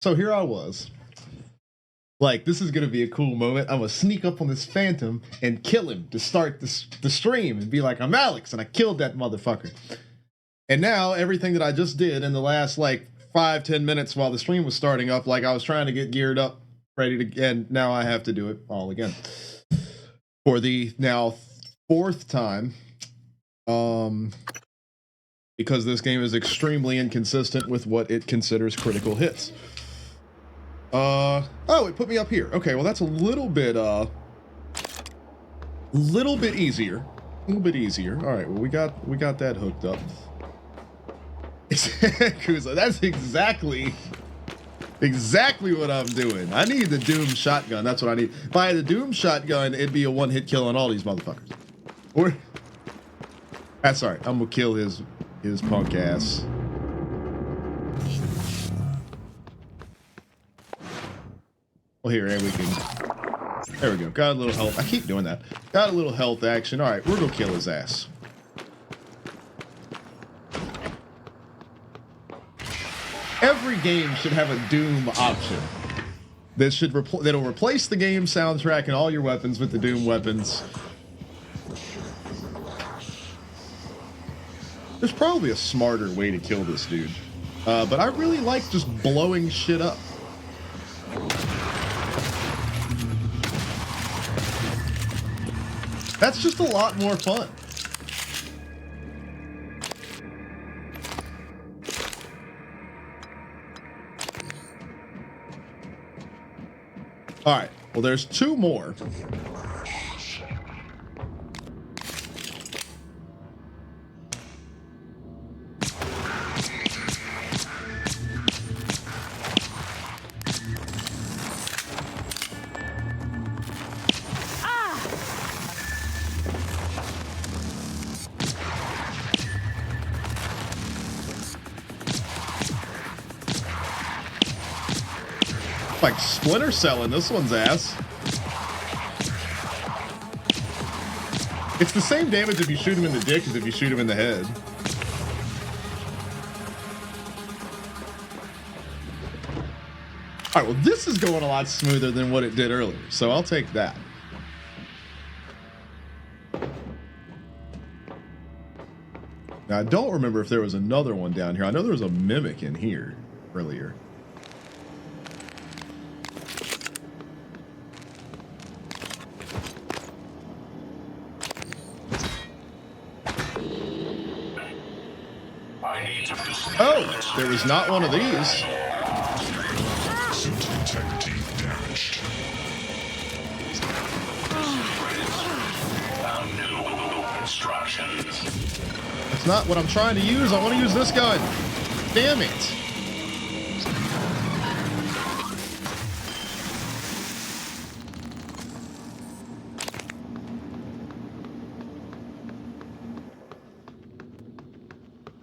So here I was. Like, this is gonna be a cool moment. I'm gonna sneak up on this Phantom and kill him to start the stream and be like, I'm Alex, and I killed that motherfucker. And now everything that I just did in the last like 5-10 minutes while the stream was starting up, like I was trying to get geared up, ready to, and now I have to do it all again for the now 4th time. Because this game is extremely inconsistent with what it considers critical hits. Oh, it put me up here. Okay, well that's a little bit easier. A little bit easier. All right, well we got that hooked up. Kuza, that's exactly what I'm doing. I need the Doom shotgun. That's what I need. If I had the Doom shotgun, it'd be a one-hit kill on all these motherfuckers. Or that's all right. I'm gonna kill his punk ass. Well, here, and we can. There we go. Got a little health. I keep doing that. Got a little health action. All right, we're gonna kill his ass. Every game should have a Doom option. that'll replace the game soundtrack and all your weapons with the Doom weapons. There's probably a smarter way to kill this dude, but I really like just blowing shit up. That's just a lot more fun. All right, well, there's 2 more. Like Splinter Cell in this one's ass. It's the same damage if you shoot him in the dick as if you shoot him in the head. All right, well, this is going a lot smoother than what it did earlier, so I'll take that. Now, I don't remember if there was another one down here. I know there was a mimic in here earlier. Oh, there was not one of these. That's not what I'm trying to use. I want to use this gun. Damn it.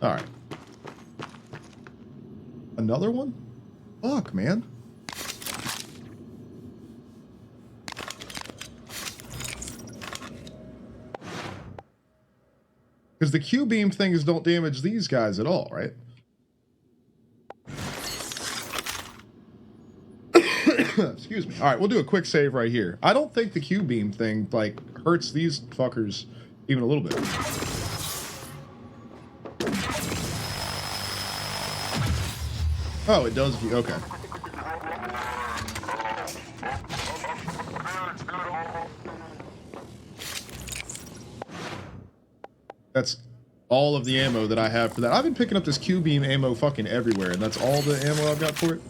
All right. Another one? Fuck, man. Because the Q-beam things don't damage these guys at all, right? Excuse me. All right, we'll do a quick save right here. I don't think the Q-beam thing, like, hurts these fuckers even a little bit. Oh, it does. Okay. That's all of the ammo that I have for that. I've been picking up this Q-beam ammo fucking everywhere, and that's all the ammo I've got for it.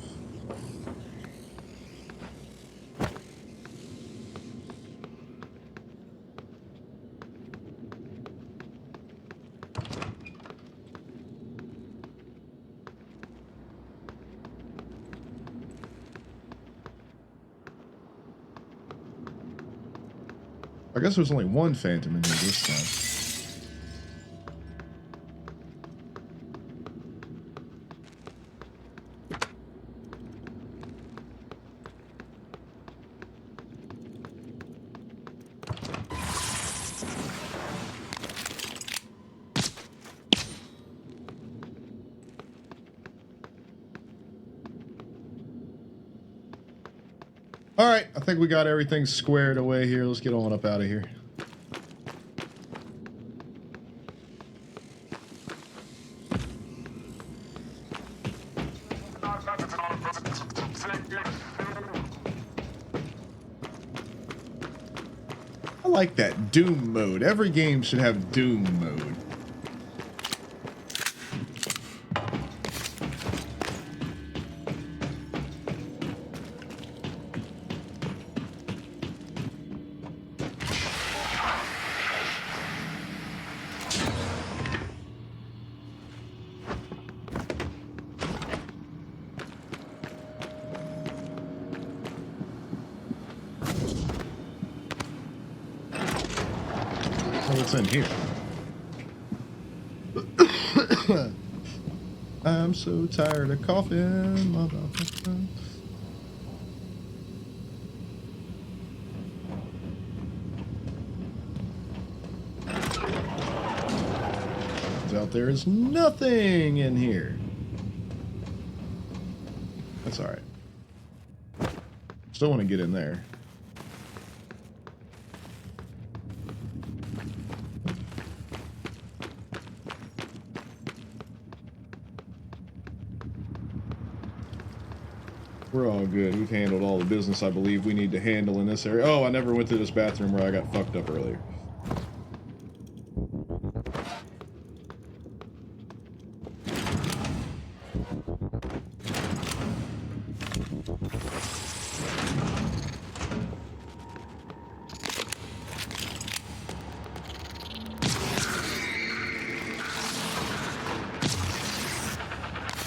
I guess there's only one Phantom in here this time. All right, I think we got everything squared away here. Let's get on up out of here. I like that Doom mode. Every game should have Doom mode. What's in here? I'm so tired of coughing, motherfucker. Out there is nothing in here. That's all right. Still want to get in there. We're all good. We've handled all the business I believe we need to handle in this area. Oh, I never went to this bathroom where I got fucked up earlier.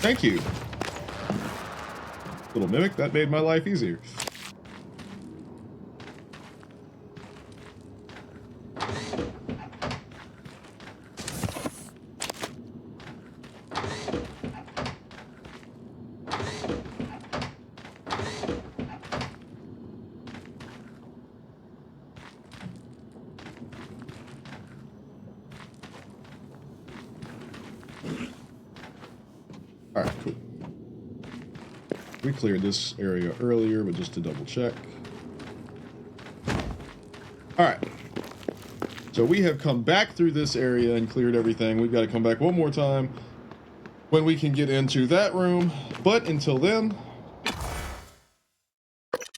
Thank you. Little mimic, that made my life easier. Alright, cool. We cleared this area earlier, but just to double check. Alright. So we have come back through this area and cleared everything. We've got to come back one more time when we can get into that room. But until then,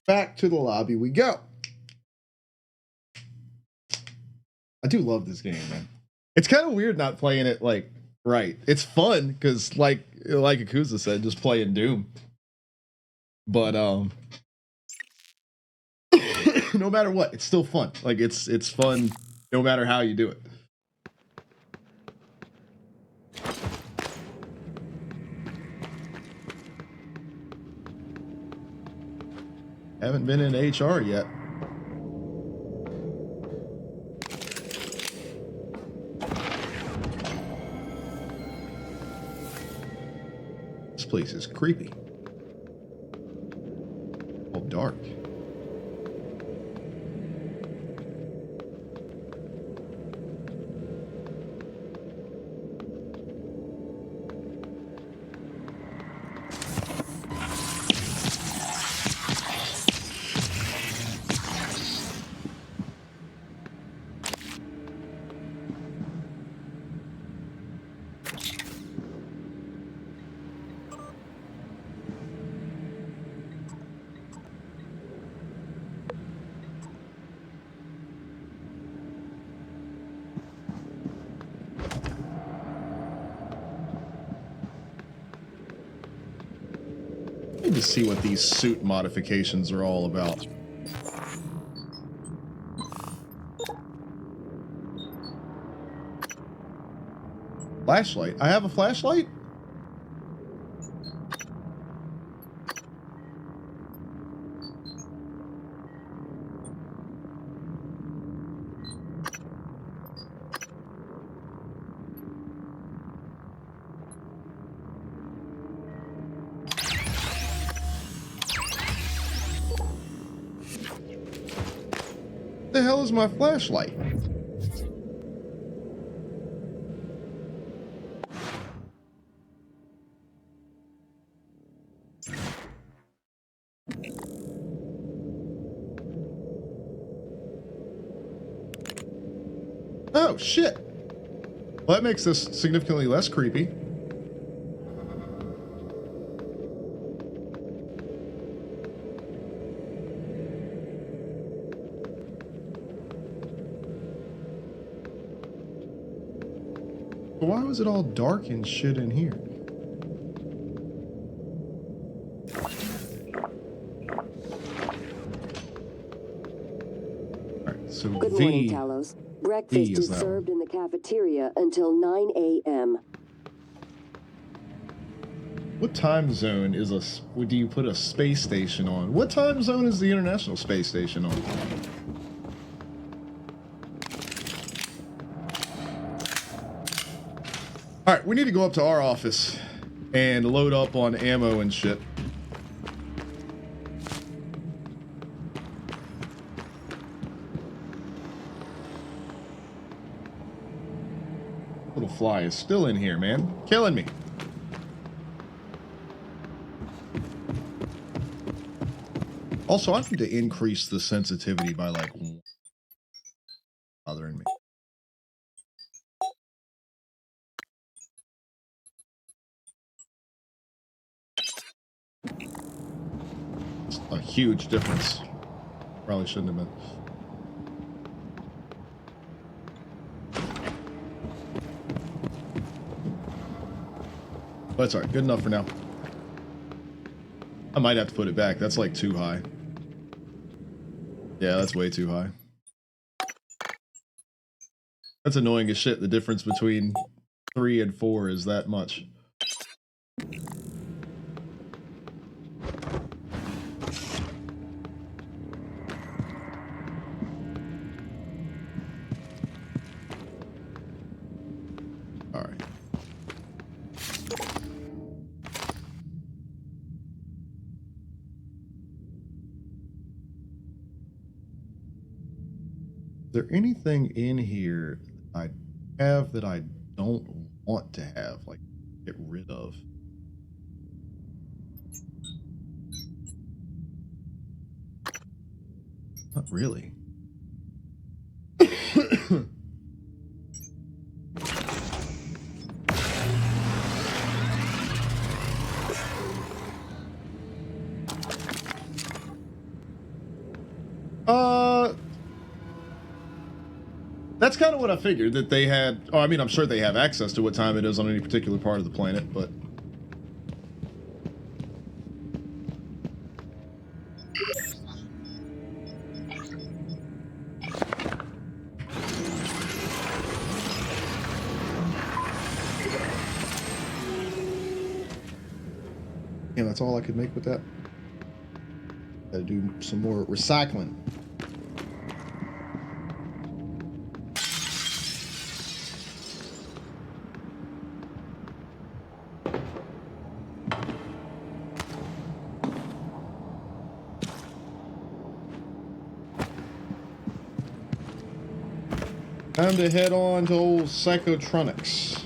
back to the lobby we go. I do love this game, man. It's kind of weird not playing it like right. It's fun because like Akuza said, just playing Doom. But no matter what, it's still fun. Like it's fun no matter how you do it. Haven't been in HR yet. This place is creepy. All dark. To see what these suit modifications are all about. Flashlight. I have a flashlight? What the hell is my flashlight? Oh shit. Well, that makes this significantly less creepy. Why was it all dark and shit in here? Alright, so Good morning, Talos. Breakfast is served in the cafeteria until 9 a.m. What time zone is do you put a space station on? What time zone is the International Space Station on? Alright, we need to go up to our office and load up on ammo and shit. Little fly is still in here, man. Killing me. Also, I need to increase the sensitivity by like bothering me. It's a huge difference. Probably shouldn't have been. But it's alright, good enough for now. I might have to put it back. That's like too high. Yeah, that's way too high. That's annoying as shit. The difference between 3 and 4 is that much. Alright. Is there anything in here I have that I don't want to have, like get rid of? Not really. That's kind of what I figured, that they had. Oh, I mean, I'm sure they have access to what time it is on any particular part of the planet, but yeah, that's all I could make with that. Gotta do some more recycling. Time to head on to old Psychotronics.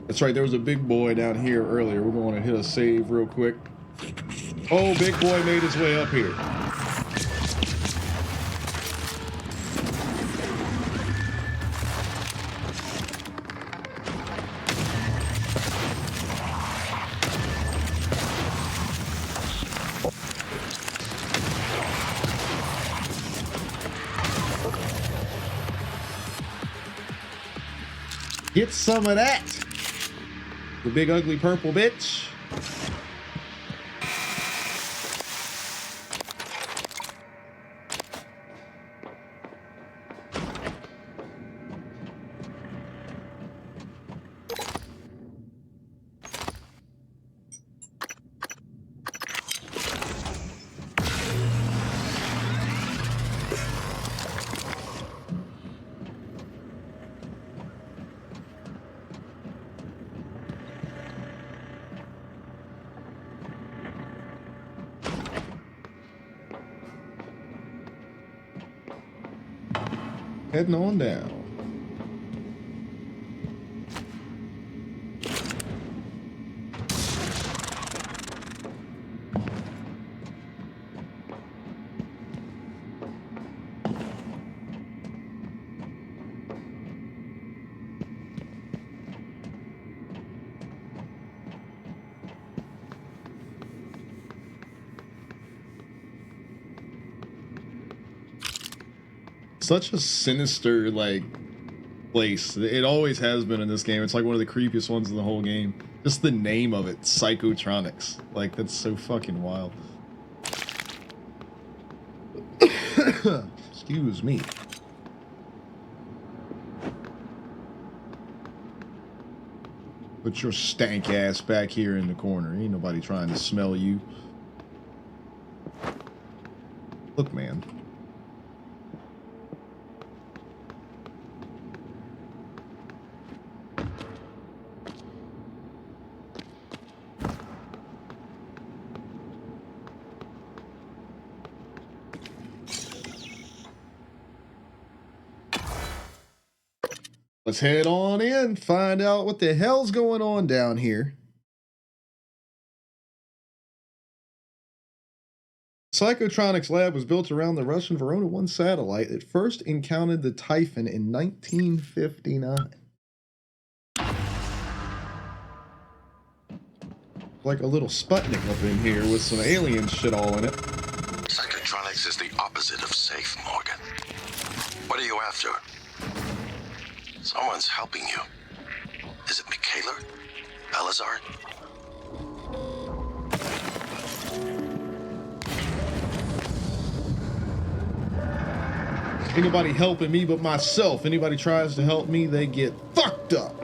That's right, there was a big boy down here earlier. We're going to hit a save real quick. Oh, big boy made his way up here. Get some of that. The big ugly purple bitch. Heading on down. Such a sinister, like, place. It always has been in this game. It's like one of the creepiest ones in the whole game. Just the name of it, Psychotronics. Like, that's so fucking wild. Excuse me. Put your stank ass back here in the corner. Ain't nobody trying to smell you. Look, man. Let's head on in, find out what the hell's going on down here. Psychotronics lab was built around the Russian Verona 1 satellite that first encountered the Typhon in 1959. Like a little Sputnik up in here with some alien shit all in it. Psychotronics is the opposite of safe, Morgan. What are you after? Someone's helping you. Is it Michaela? Bellazzard? Ain't nobody helping me but myself. Anybody tries to help me, they get fucked up.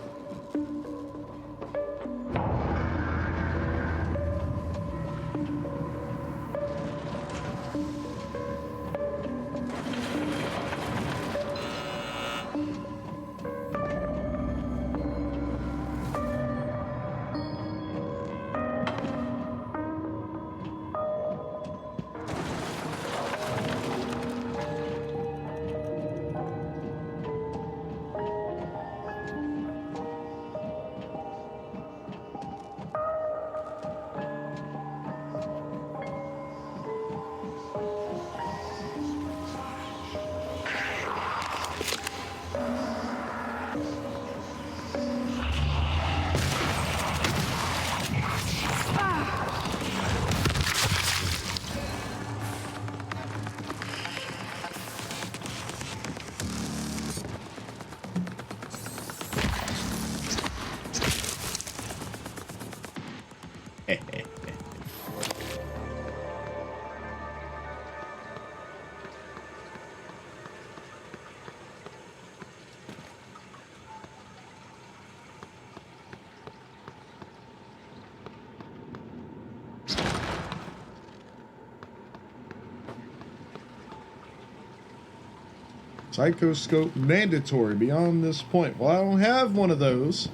Psychoscope mandatory beyond this point. Well, I don't have one of those,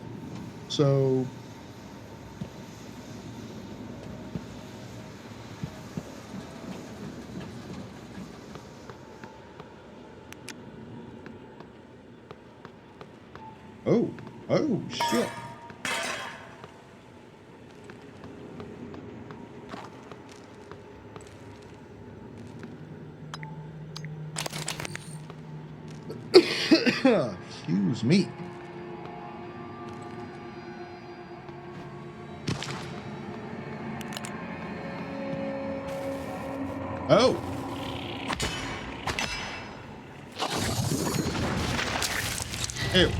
so oh shit. Excuse me. Oh. Ew.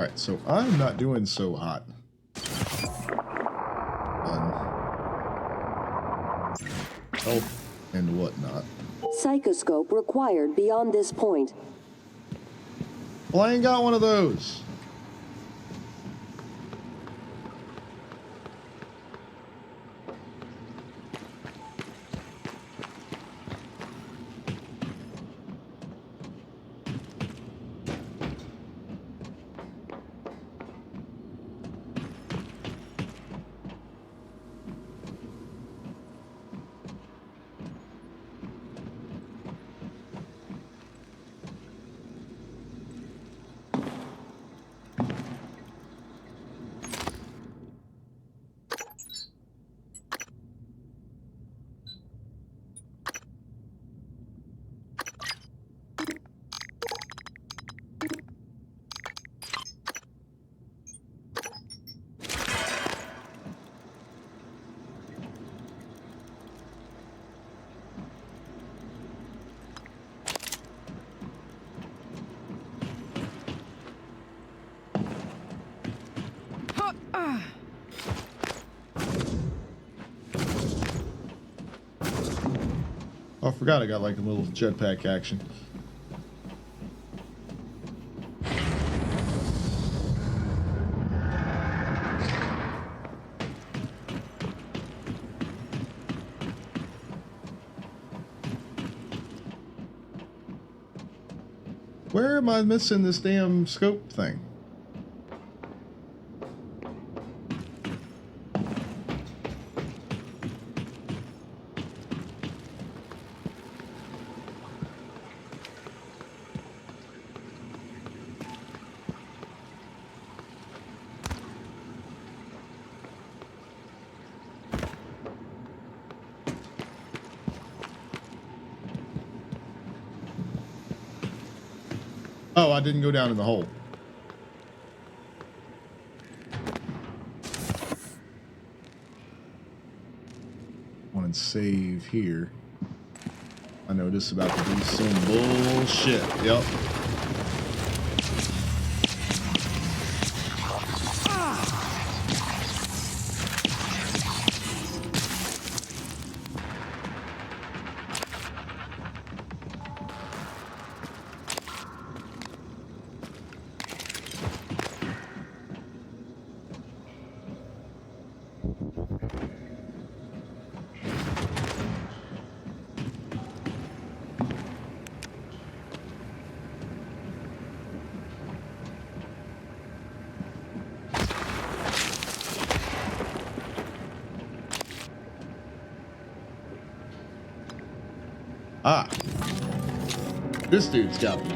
Alright, so I'm not doing so hot. Health and whatnot. Psychoscope required beyond this point. Well, I ain't got one of those. Oh, I forgot I got like a little jetpack action. Where am I missing this damn scope thing? Oh, I didn't go down in the hole. Want to save here. I know this is about to be some bullshit. Yep. Ah. This dude's got me.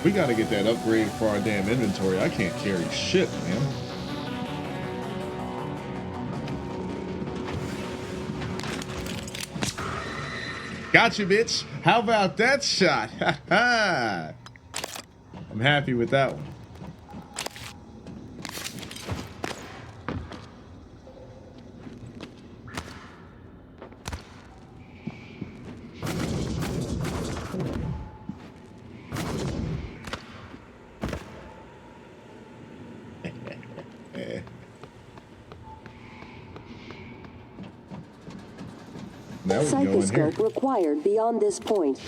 We gotta get that upgrade for our damn inventory. I can't carry shit, man. Gotcha, bitch. How about that shot? Ha ha. I'm happy with that one. Now we go in here. Psychoscope required beyond this point.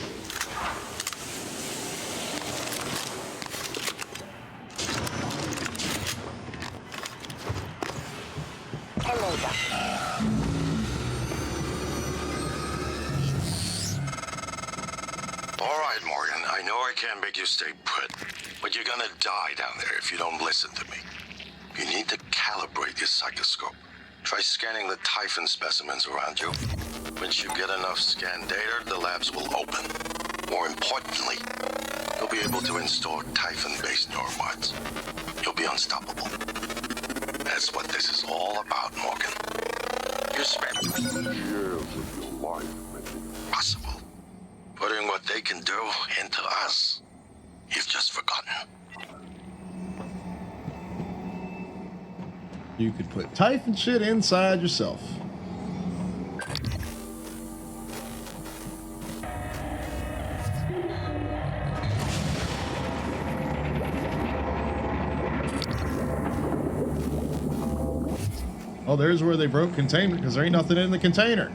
All right, Morgan, I know I can't make you stay put, but you're gonna die down there if you don't listen to me. You need to calibrate your psychoscope. Try scanning the Typhon specimens around you. Once you get enough scan data, the labs will open. More importantly, you'll be able to install Typhon-based neuromods. You'll be unstoppable. That's what this is all about, Morgan. You spent years of your life making it possible. Putting what they can do into us. You've just forgotten. You could put Typhon shit inside yourself. Oh, there's where they broke containment because there ain't nothing in the container.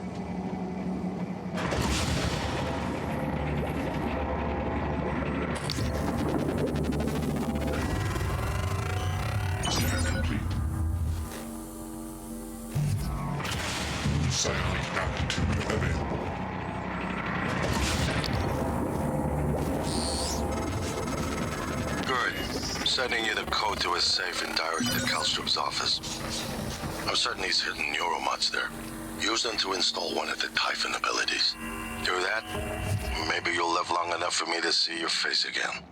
Sending you the code to his safe and direct to Kallstrom's office. I'm certain he's hidden neuromods there. Use them to install one of the Typhon abilities. Do that, maybe you'll live long enough for me to see your face again.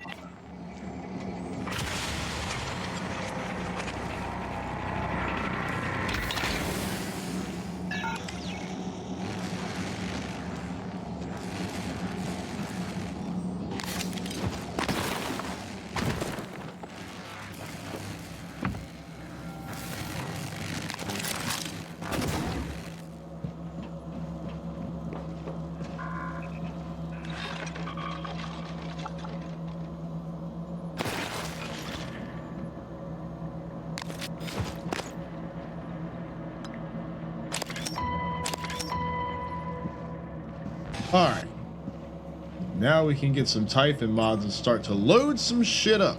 All right. Now we can get some Typhon mods and start to load some shit up.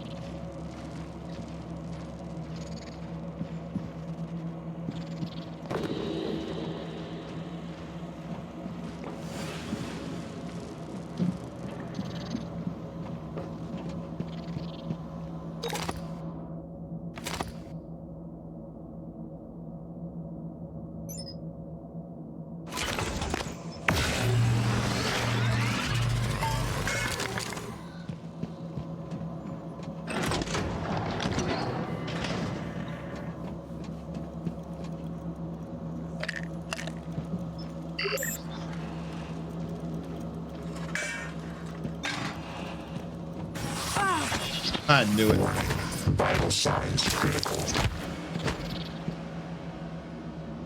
I knew it. Vital signs critical.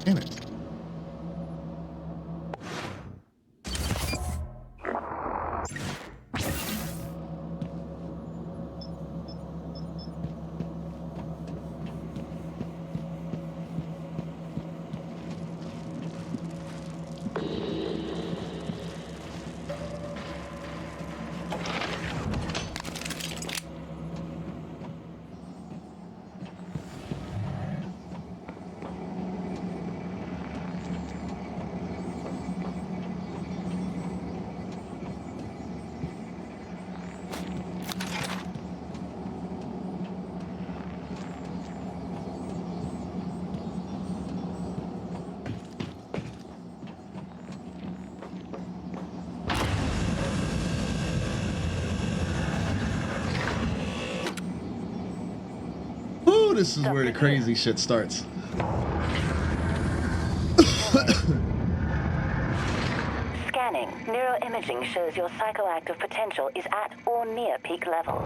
Damn it. Ooh, this is where the crazy shit starts. Scanning. Neuroimaging shows your psychoactive potential is at or near peak level.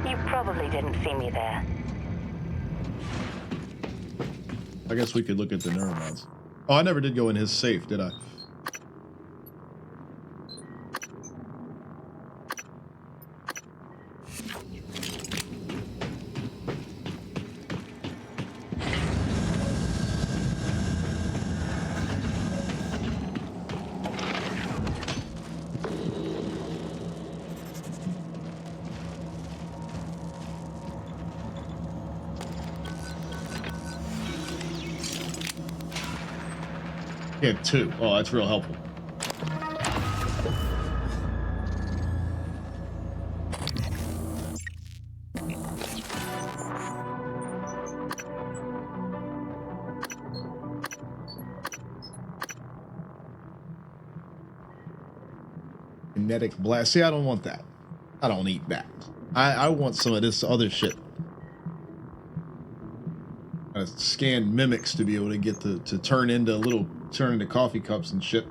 You probably didn't see me there. I guess we could look at the neuromods. Oh, I never did go in his safe, did I? Yeah, 2. Oh, that's real helpful. Kinetic blast. See, I don't want that. I don't eat that. I want some of this other shit. I scan mimics to be able to get to turn into coffee cups and shit.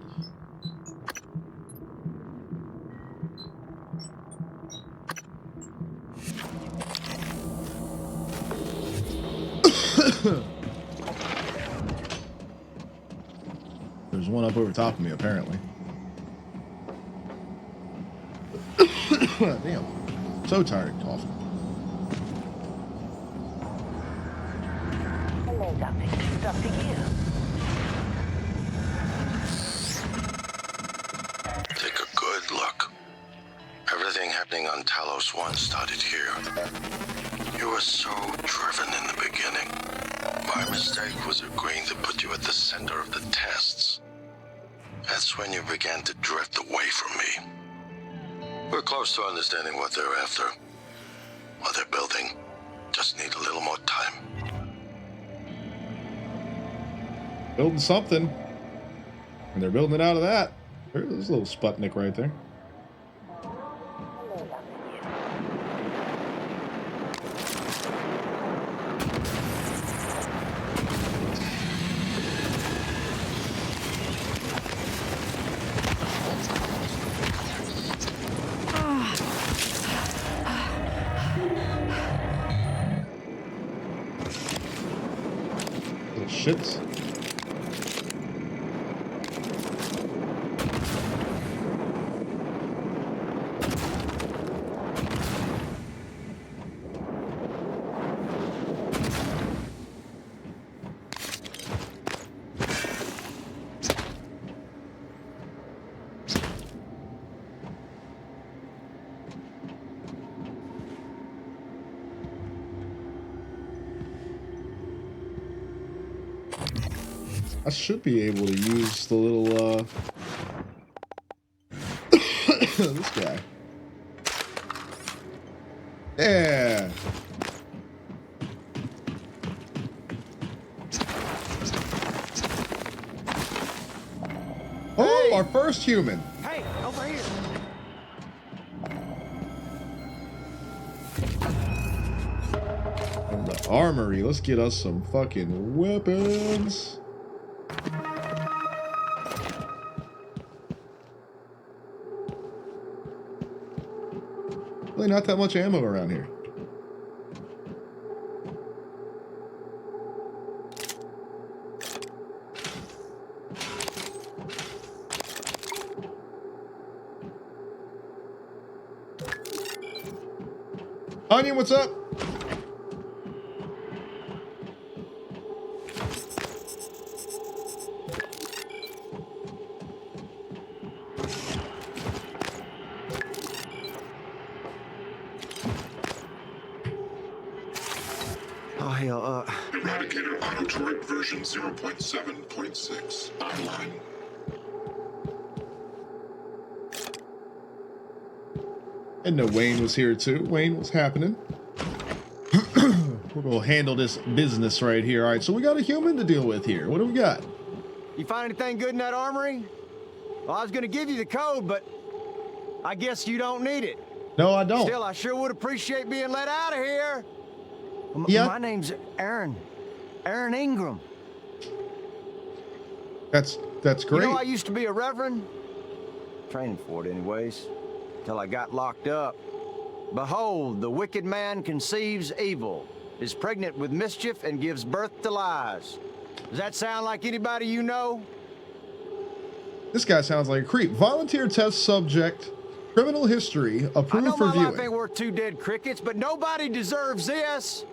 There's one up over top of me, apparently. Damn. So tired of coughing. Hello, Doctor. Dr. Yu. Take a good look. Everything happening on Talos 1 started here. You were so driven in the beginning. My mistake was agreeing to put you at the center of the tests. That's when you began to drift away from me. We're close to understanding what they're after. What they're building. Just need a little more time. Building something. And they're building it out of that. There's a little Sputnik right there. Hello, Dr. Yu. Little shits. I should be able to use the little, this guy. Yeah. Oh, our first human. Hey, over here. From the armory. Let's get us some fucking weapons. Really not that much ammo around here. Onion, what's up? Oh, hell, Eradicator Autodroid version 0.7.6 online. And no, Wayne was here too. Wayne, what's happening? We're gonna handle this business right here. All right, so we got a human to deal with here. What do we got? you find anything good in that armory? Well, I was gonna give you the code, but I guess you don't need it. No, I don't. Still, I sure would appreciate being let out of here. Yeah. My name's Aaron. Aaron Ingram. That's great. You know, I used to be a reverend. Training for it anyways. Till I got locked up. Behold, the wicked man conceives evil, is pregnant with mischief, and gives birth to lies. Does that sound like anybody you know? This guy sounds like a creep. Volunteer test subject, criminal history, I approved know for my life viewing. ain't worth 2 dead crickets, but nobody deserves this.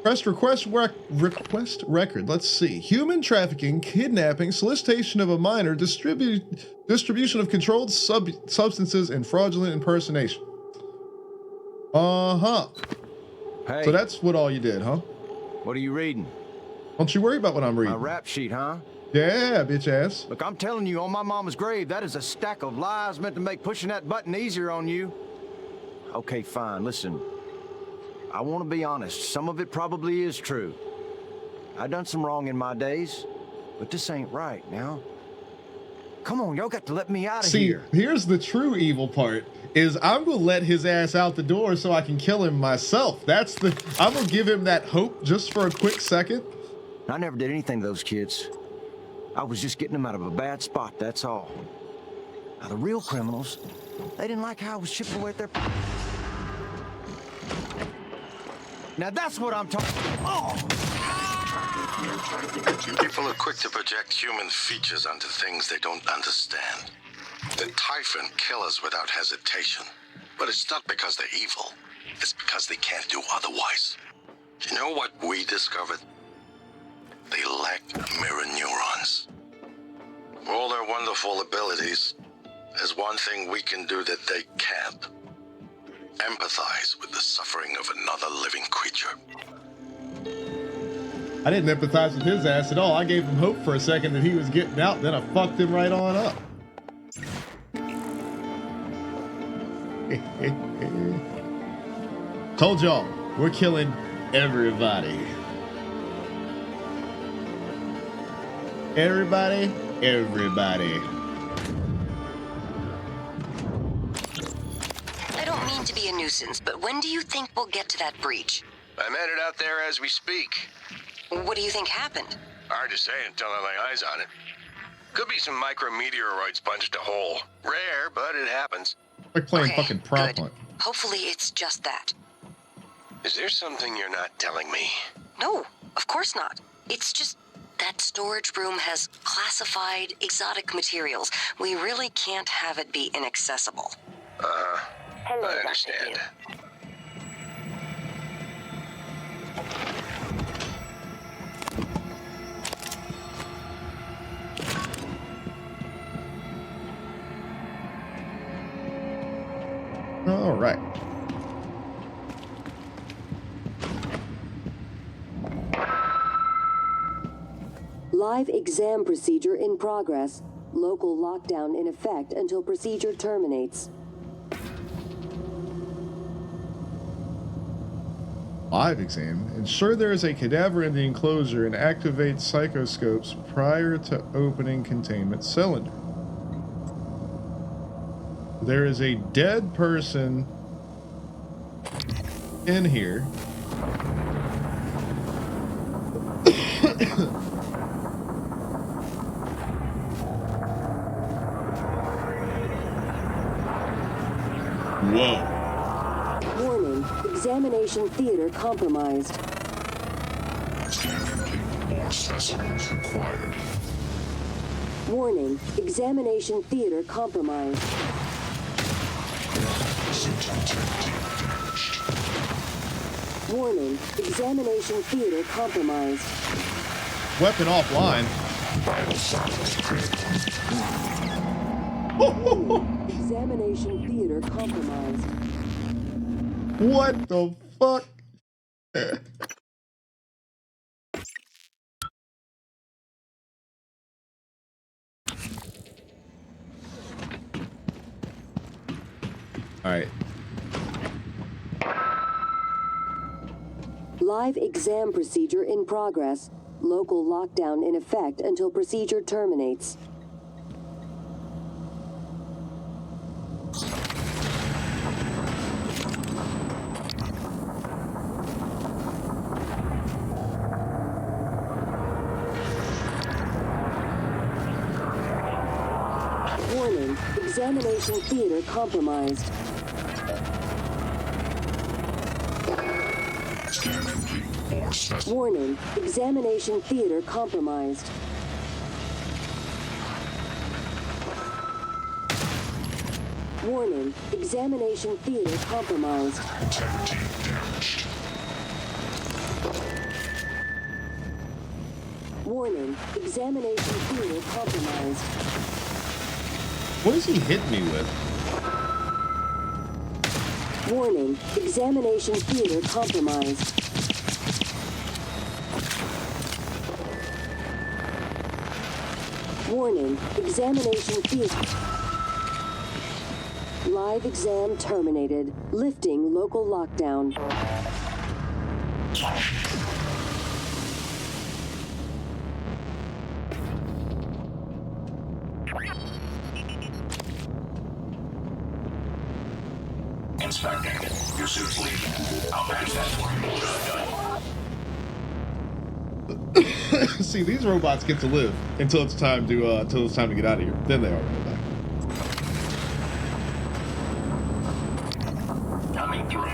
Press request record. Let's see. Human trafficking, kidnapping, solicitation of a minor, distribution of controlled substances, and fraudulent impersonation. Uh-huh. Hey, So that's what all you did, huh? what are you reading? Don't you worry about what I'm My reading. rap sheet, huh? Yeah, bitch ass. Look, I'm telling you, on my mama's grave, that is a stack of lies meant to make pushing that button easier on you. Okay, fine, listen. I want to be honest. Some of it probably is true. I've done some wrong in my days, but this ain't right now. Come on, y'all got to let me out of See, here. here's the true evil part, is I'm gonna let his ass out the door so I can kill him myself. I'm gonna give him that hope just for a quick second. I never did anything to those kids. I was just getting them out of a bad spot, that's all. Now, the real criminals, they didn't like how I was chipping away at their... Now that's what I'm talking... Oh! People are quick to project human features onto things they don't understand. The Typhon kill us without hesitation. But it's not because they're evil. It's because they can't do otherwise. You know what we discovered? They lack mirror neurons. For all their wonderful abilities, there's one thing we can do that they can't. Empathize with the suffering of another living creature. I didn't empathize with his ass at all. I gave him hope for a second that he was getting out, then I fucked him right on up. Told y'all, we're killing everybody. Everybody. I don't mean to be a nuisance, but when do you think we'll get to that breach? I'm headed out there as we speak. What do you think happened? Hard to say until I lay eyes on it. Could be some micrometeoroids punched a hole. Rare, but it happens. Like playing Okay, fucking prop good. hunt. Hopefully it's just that. Is there something you're not telling me? No, of course not. It's just that storage room has classified exotic materials. We really can't have it be inaccessible. Hello, I Dr. understand. Hugh. All right. Live exam procedure in progress. Local lockdown in effect until procedure terminates. Live exam. Ensure there is a cadaver in the enclosure and activate psychoscopes prior to opening containment cylinder. There is a dead person in here. Whoa. Warning, examination theater compromised. Scan complete. More specimens required. Warning, examination theater compromised. Symptom tech team finished. Warning, examination theater compromised. Weapon offline. Examination theater compromised. What the fuck? All right. Live exam procedure in progress. Local lockdown in effect until procedure terminates. Warning, examination theater compromised. Scan complete. More specimens. Warning, examination theater compromised. Warning, examination theater compromised. Integrity damaged. Warning, examination theater compromised. What does he hit me with? Warning, examination theater compromised. Warning, examination theater. Live exam terminated. Lifting local lockdown. Inspecting. Your suit's leaking. I'll patch that for you. Done. See, these robots get to live until it's time to get out of here. Then they are going to die. Coming through.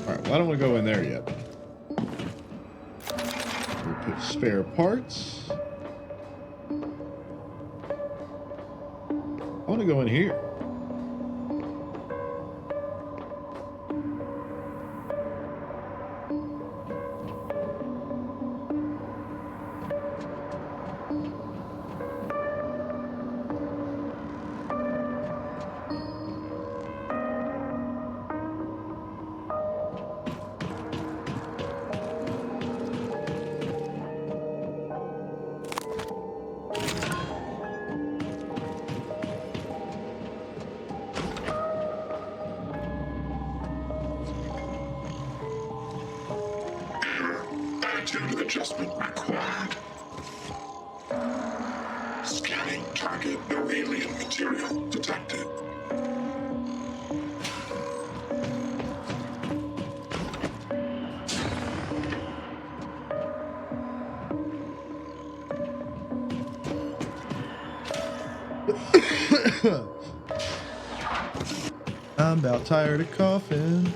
Well, I don't want to go in there yet. We'll put spare parts. I want to go in here. Attitude adjustment required. Scanning target. No alien material detected. I'm about tired of coughing.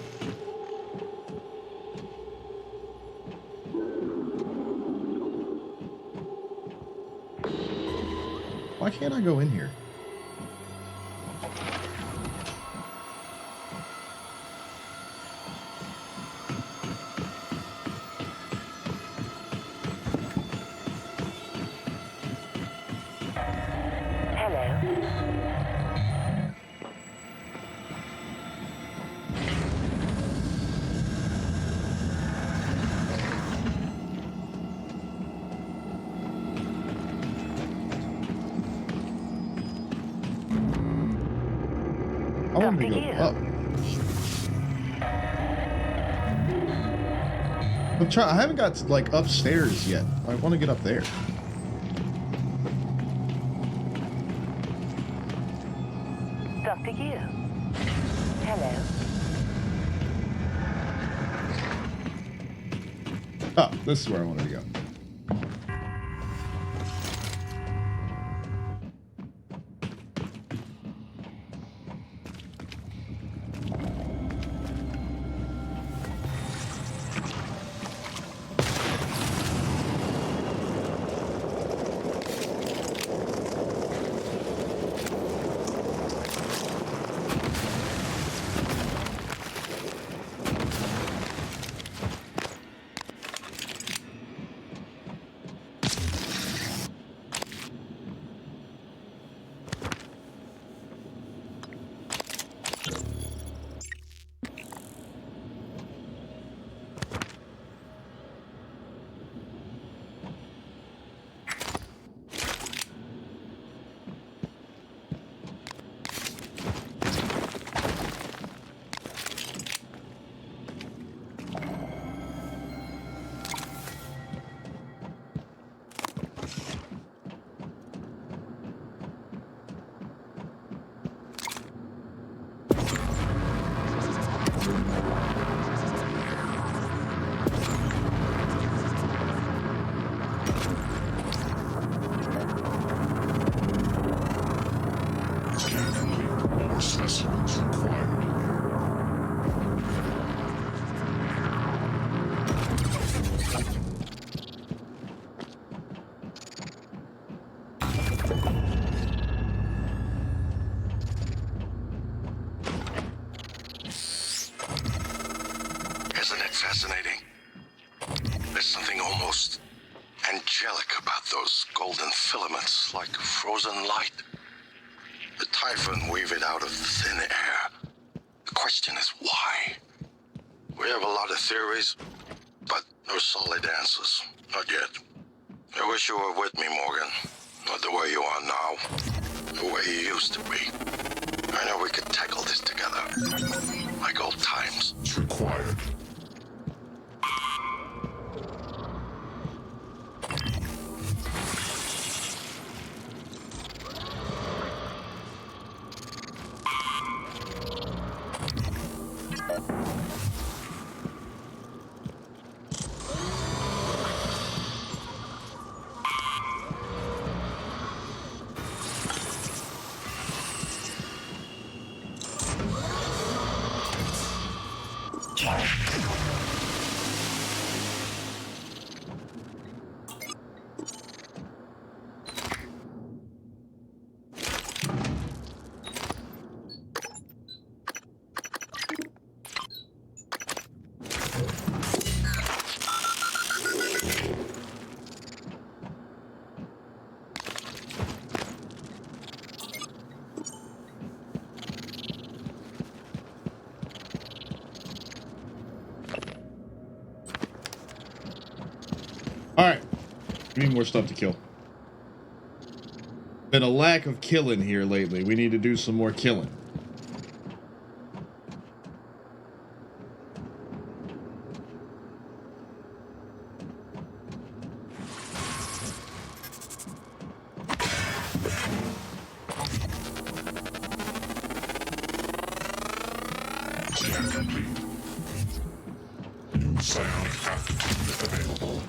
Why can't I go in here? want to go up. I haven't got to, like, upstairs yet. I want to get up there. Dr. Yu. Hello. Oh, this is where I wanted to go. Isn't it fascinating? There's something almost angelic about those golden filaments, like frozen light. The Typhon weave it out of thin air. The question is why? We have a lot of theories, but no solid answers. Not yet. I wish you were with me, Morgan. Not the way you are now. The way you used to be. I know we could tackle this together. Like old times. It's required. Alright. We need more stuff to kill. Been a lack of killing here lately. We need to do some more killing. Scan complete. New psionic aptitude available.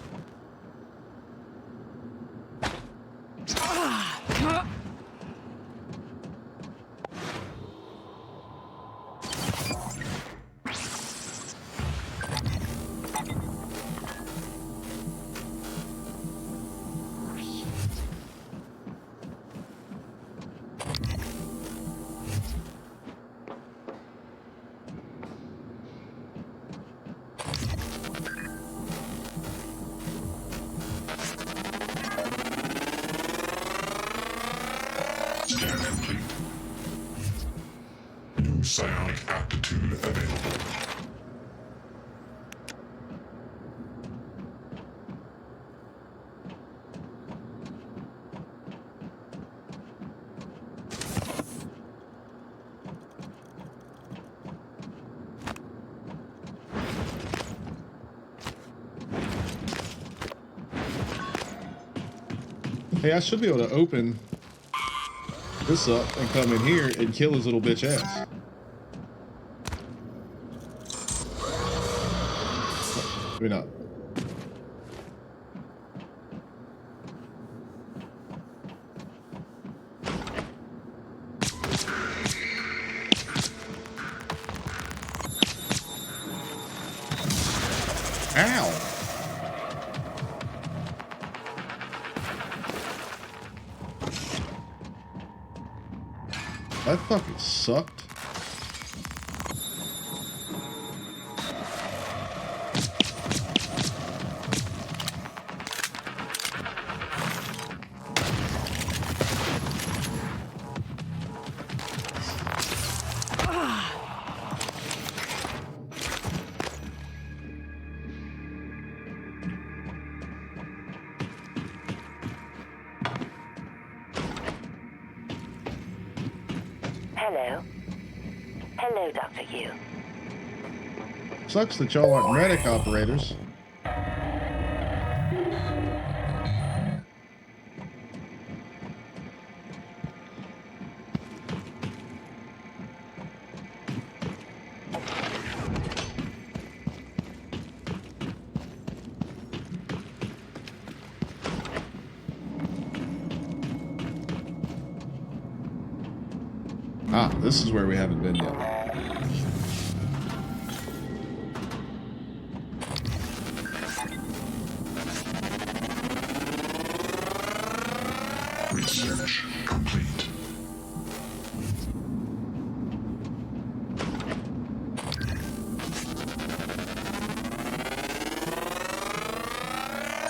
Scan complete. New psionic aptitude available. Hey, I should be able to open this up and come in here and kill his little bitch ass. Maybe not. Ow! That fucking sucked. Hello. Hello, Dr. Yu. Sucks that y'all aren't medic operators. Ah, this is where we haven't been yet. Research complete.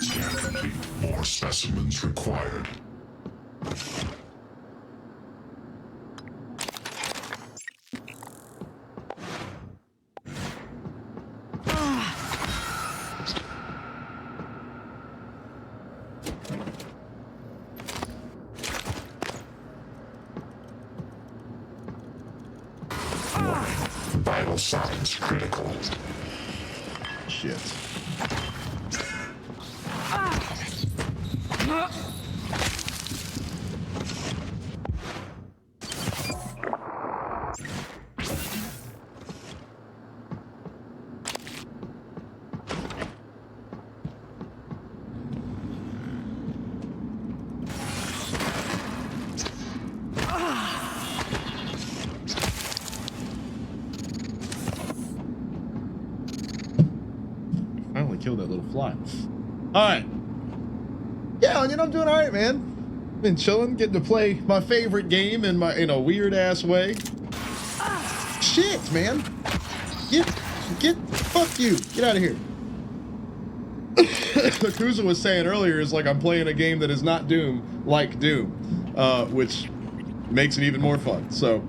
Scan complete. More specimens required. Vital signs critical. Shit. Finally killed that little fly. Alright. Yeah, I'm doing alright, man. Been chilling, getting to play my favorite game in a weird ass way. Shit, man. Fuck you. Get out of here. Yakuza was saying earlier is like I'm playing a game that is not Doom, like Doom, which makes it even more fun. So,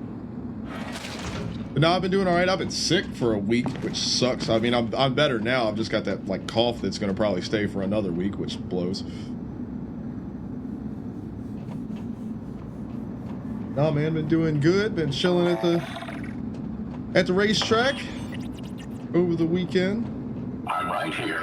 but now I've been doing all right. I've been sick for a week, which sucks. I mean, I'm better now. I've just got that like cough that's gonna probably stay for another week, which blows. Nah, man, been doing good. Been chilling at the racetrack over the weekend. I'm right here.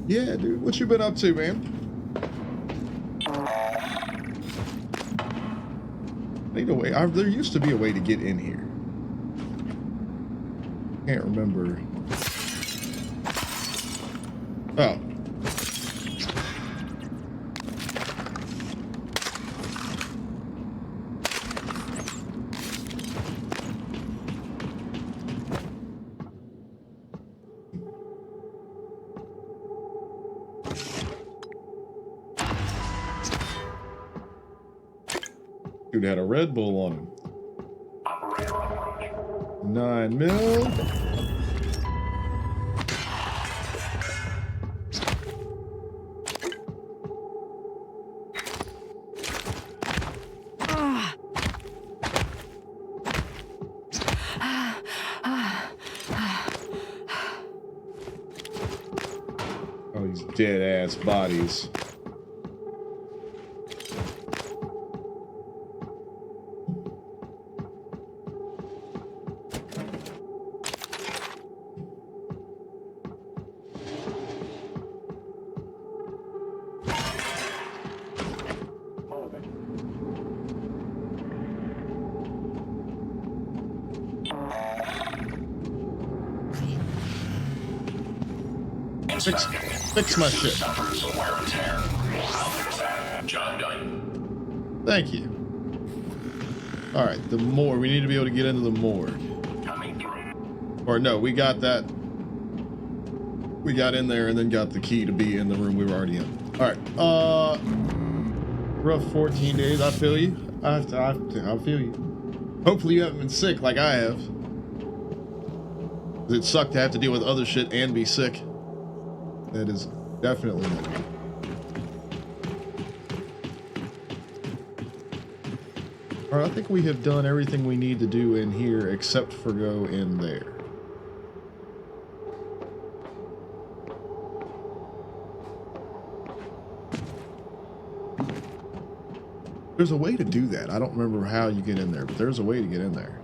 Yeah, dude. What you been up to, man? Need a way. There used to be a way to get in here. Can't remember. Oh. Dude had a Red Bull on him. Operator on 9 mil. dead ass bodies. Fix my shit. Suffers some wear and tear. I'll fix that. Job done. Thank you. Alright, the morgue. We need to be able to get into the morgue. Coming through. Or no, we got that. We got in there and then got the key to be in the room we were already in. Alright, rough 14 days. I feel you. I feel you. Hopefully you haven't been sick like I have. It sucked to have to deal with other shit and be sick. That is definitely not good. Alright, I think we have done everything we need to do in here except for go in there. There's a way to do that. I don't remember how you get in there, but there's a way to get in there.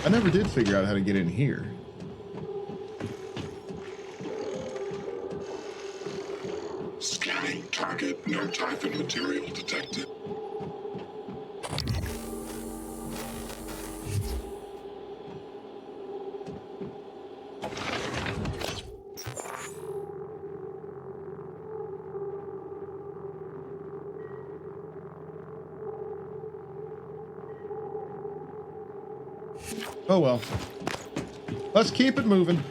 I never did figure out how to get in here. Scanning target, no Typhon material detected. Oh well. Let's keep it moving.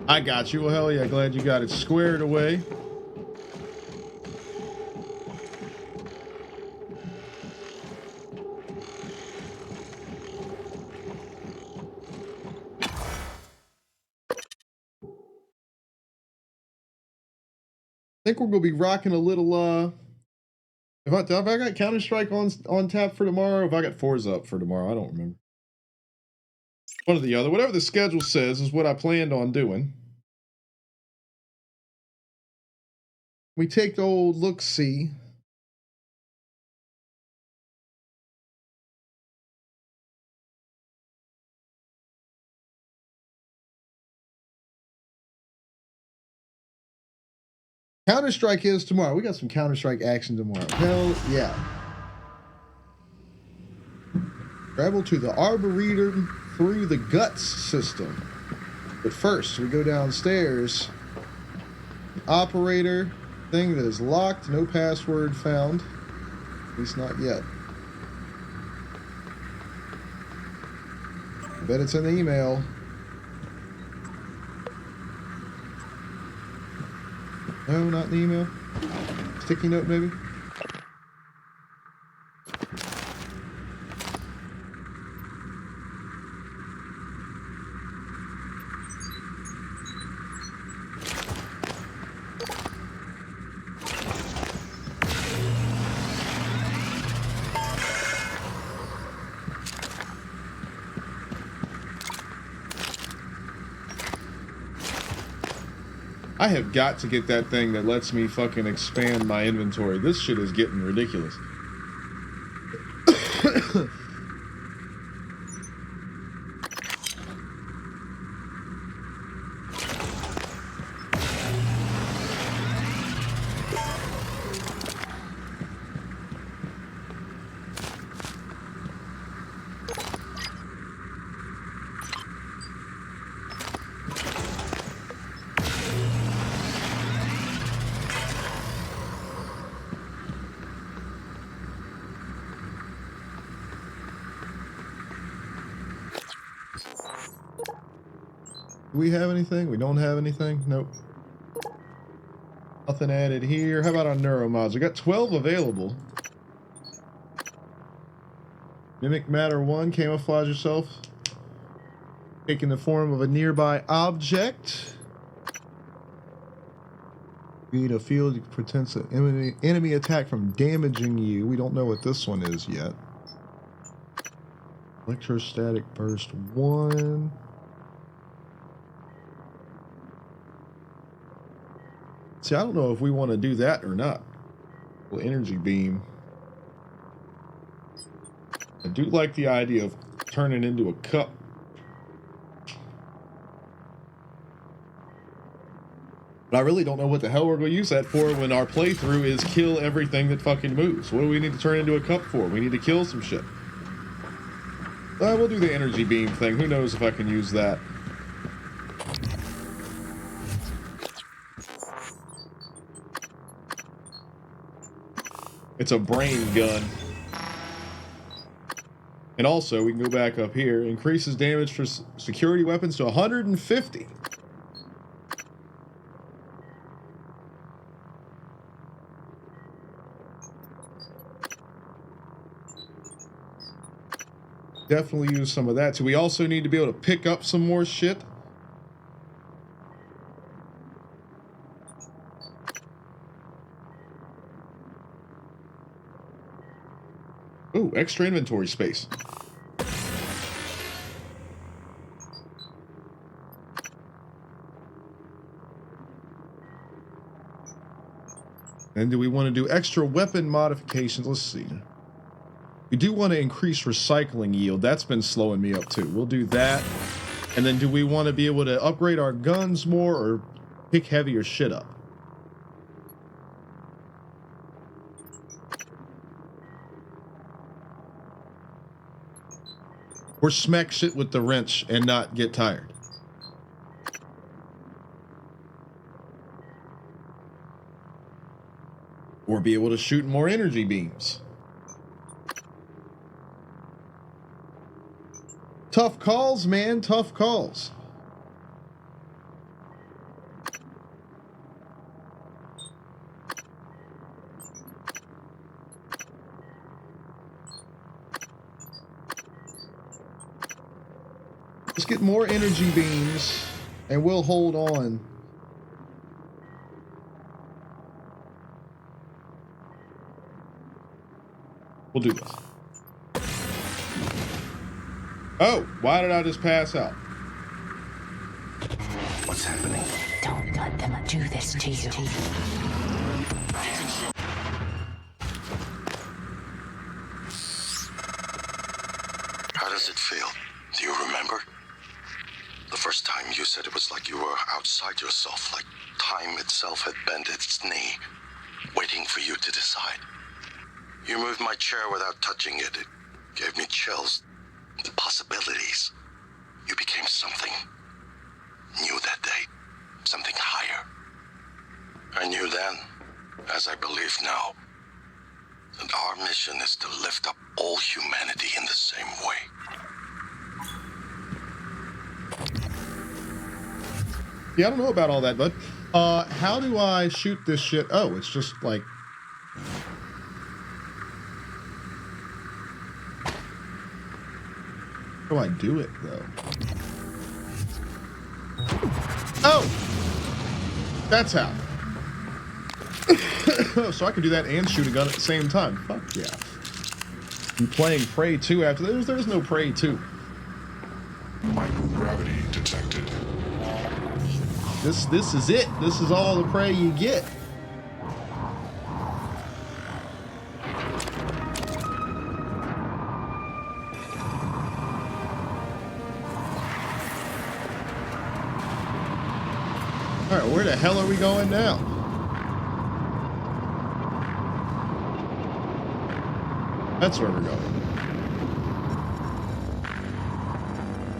I got you. Well, hell yeah, glad you got it squared away. I think we're gonna be rocking a little if I got Counter-Strike on tap for tomorrow, if I got Forza up for tomorrow, I don't remember. One or the other. Whatever the schedule says is what I planned on doing. We take the old look-see. Counter-Strike is tomorrow. We got some Counter-Strike action tomorrow. Hell yeah. Travel to the Arboretum through the Guts system. But first, we go downstairs. Operator thing that is locked. No password found. At least not yet. I bet it's in the email. No, not in the email. Sticky note, maybe? I have got to get that thing that lets me fucking expand my inventory. This shit is getting ridiculous. Do we have anything? We don't have anything? Nope. Nothing added here. How about our neuromods? We got 12 available. Mimic Matter 1, camouflage yourself. taking the form of a nearby object. Create a field that prevents an enemy attack from damaging you. We don't know what this one is yet. Electrostatic burst 1. See, I don't know if we want to do that or not. Well, energy beam. I do like the idea of turning into a cup. But I really don't know what the hell we're going to use that for when our playthrough is kill everything that fucking moves. What do we need to turn into a cup for? We need to kill some shit. We'll do the energy beam thing. Who knows if I can use that. It's a brain gun. And also, we can go back up here. Increases damage for security weapons to 150. Definitely use some of that. So we also need to be able to pick up some more shit. Ooh, extra inventory space. And do we want to do extra weapon modifications? Let's see. We do want to increase recycling yield. That's been slowing me up too. We'll do that. And then do we want to be able to upgrade our guns more or pick heavier shit up? Or smack shit with the wrench and not get tired? Or be able to shoot more energy beams? Tough calls, man. Tough calls. Let's get more energy beams and we'll hold on. We'll do this. Oh, why did I just pass out? What's happening? Don't let them do this to you. How does it feel? Do you remember? The first time you said it was like you were outside yourself, like time itself had bent its knee, waiting for you to decide. You moved my chair without touching it. It gave me chills. The possibilities. You became something new that day. Something higher. I knew then, as I believe now, that our mission is to lift up all humanity in the same way. Yeah, I don't know about all that, but how do I shoot this shit? Oh, it's just like... How do I do it, though? Oh! That's how. So I can do that and shoot a gun at the same time. Fuck yeah. I'm playing Prey 2 after this. There's no Prey 2. Microgravity detected. This is it. This is all the Prey you get. Alright, where the hell are we going now? That's where we're going.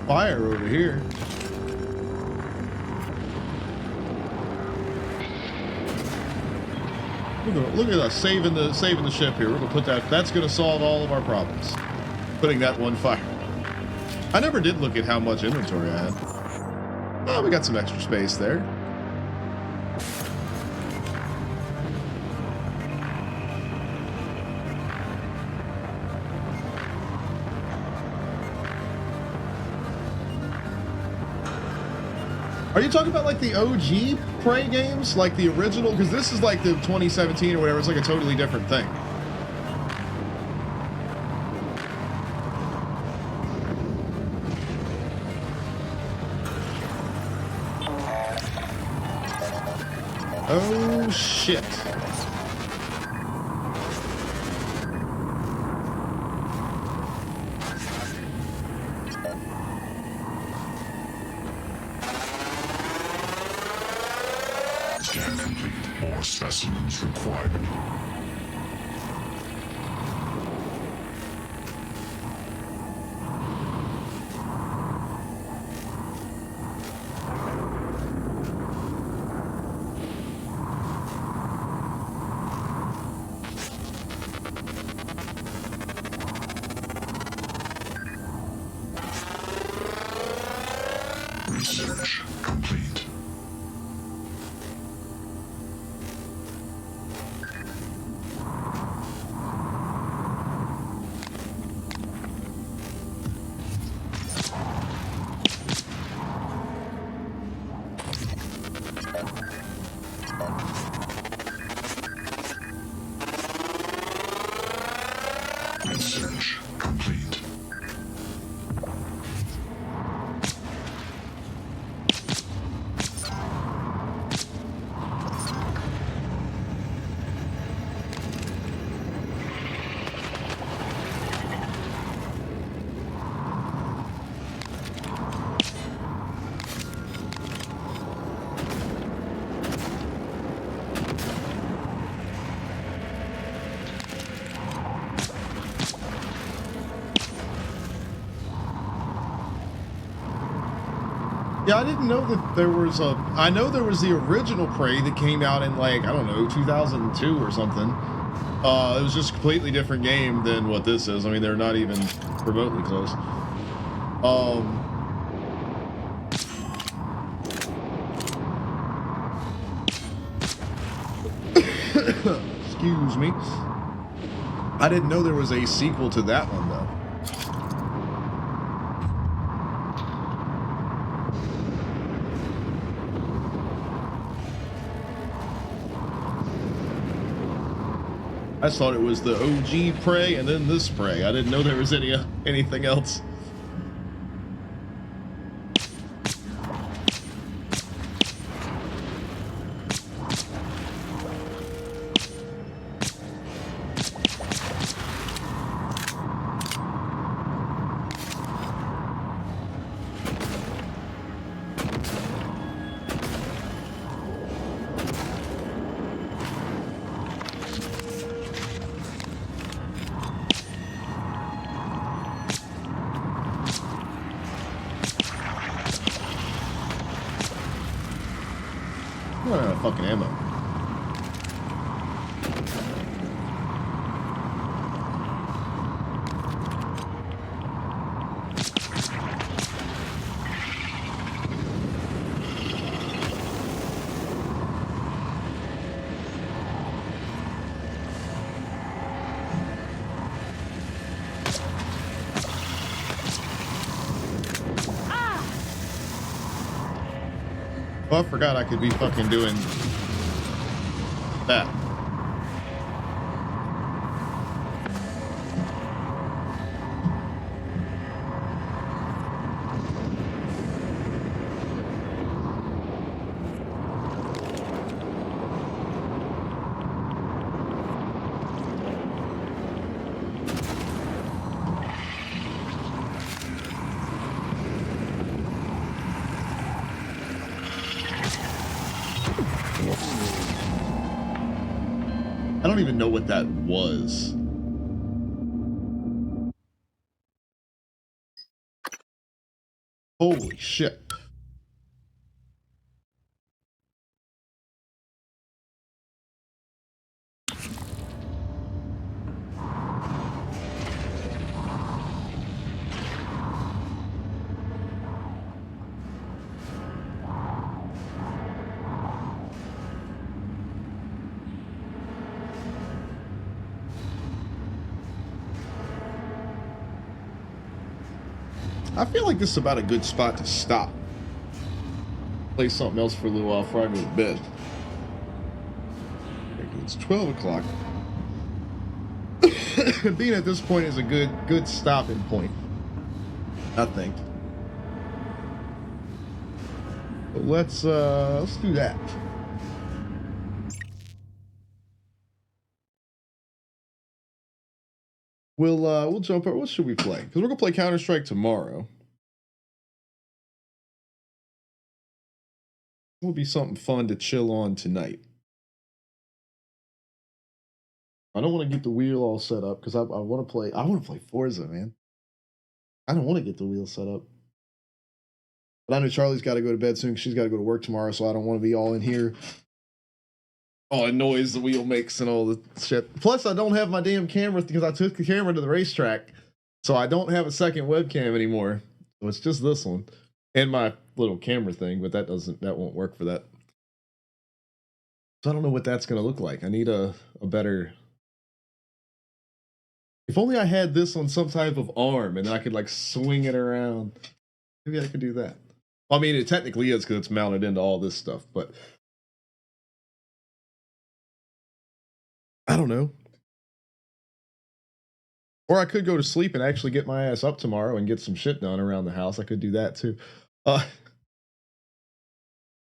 Fire over here. Look at us saving the ship here. We're gonna put that. That's gonna solve all of our problems. Putting that one fire. I never did look at how much inventory I had. Oh, we got some extra space there. Are you talking about like the OG Prey games, like the original? Because this is like the 2017 or whatever. It's like a totally different thing. Oh shit. Scan complete. More specimens required. Research complete. Research complete. Yeah, I didn't know that there was a... I know there was the original Prey that came out in, like, I don't know, 2002 or something. It was just a completely different game than what this is. I mean, they're not even remotely close. Excuse me. I didn't know there was a sequel to that one, though. I just thought it was the OG Prey and then this Prey. I didn't know there was anything else. I'm running out of fucking ammo. Oh, I forgot I could be fucking doing that. I don't even know what that was. Holy shit. I feel like this is about a good spot to stop. Play something else for a little while before I go to bed. It's 12 o'clock. Being at this point is a good stopping point, I think. But let's do that. We'll jump over. What should we play? Because we're gonna play Counter-Strike tomorrow. Will be something fun to chill on tonight. I don't want to get the wheel all set up because I want to play. I want to play Forza, man. I don't want to get the wheel set up. But I know Charlie's got to go to bed soon. She's got to go to work tomorrow, so I don't want to be all in here. All the noise the wheel makes and all the shit. Plus, I don't have my damn camera because I took the camera to the racetrack, so I don't have a second webcam anymore. So it's just this one and my little camera thing, but that won't work for that. So I don't know what that's gonna look like. I need a better. If only I had this on some type of arm and I could like swing it around. Maybe I could do that. I mean, it technically is because it's mounted into all this stuff, but I don't know. Or I could go to sleep and actually get my ass up tomorrow and get some shit done around the house. I could do that too. Oh,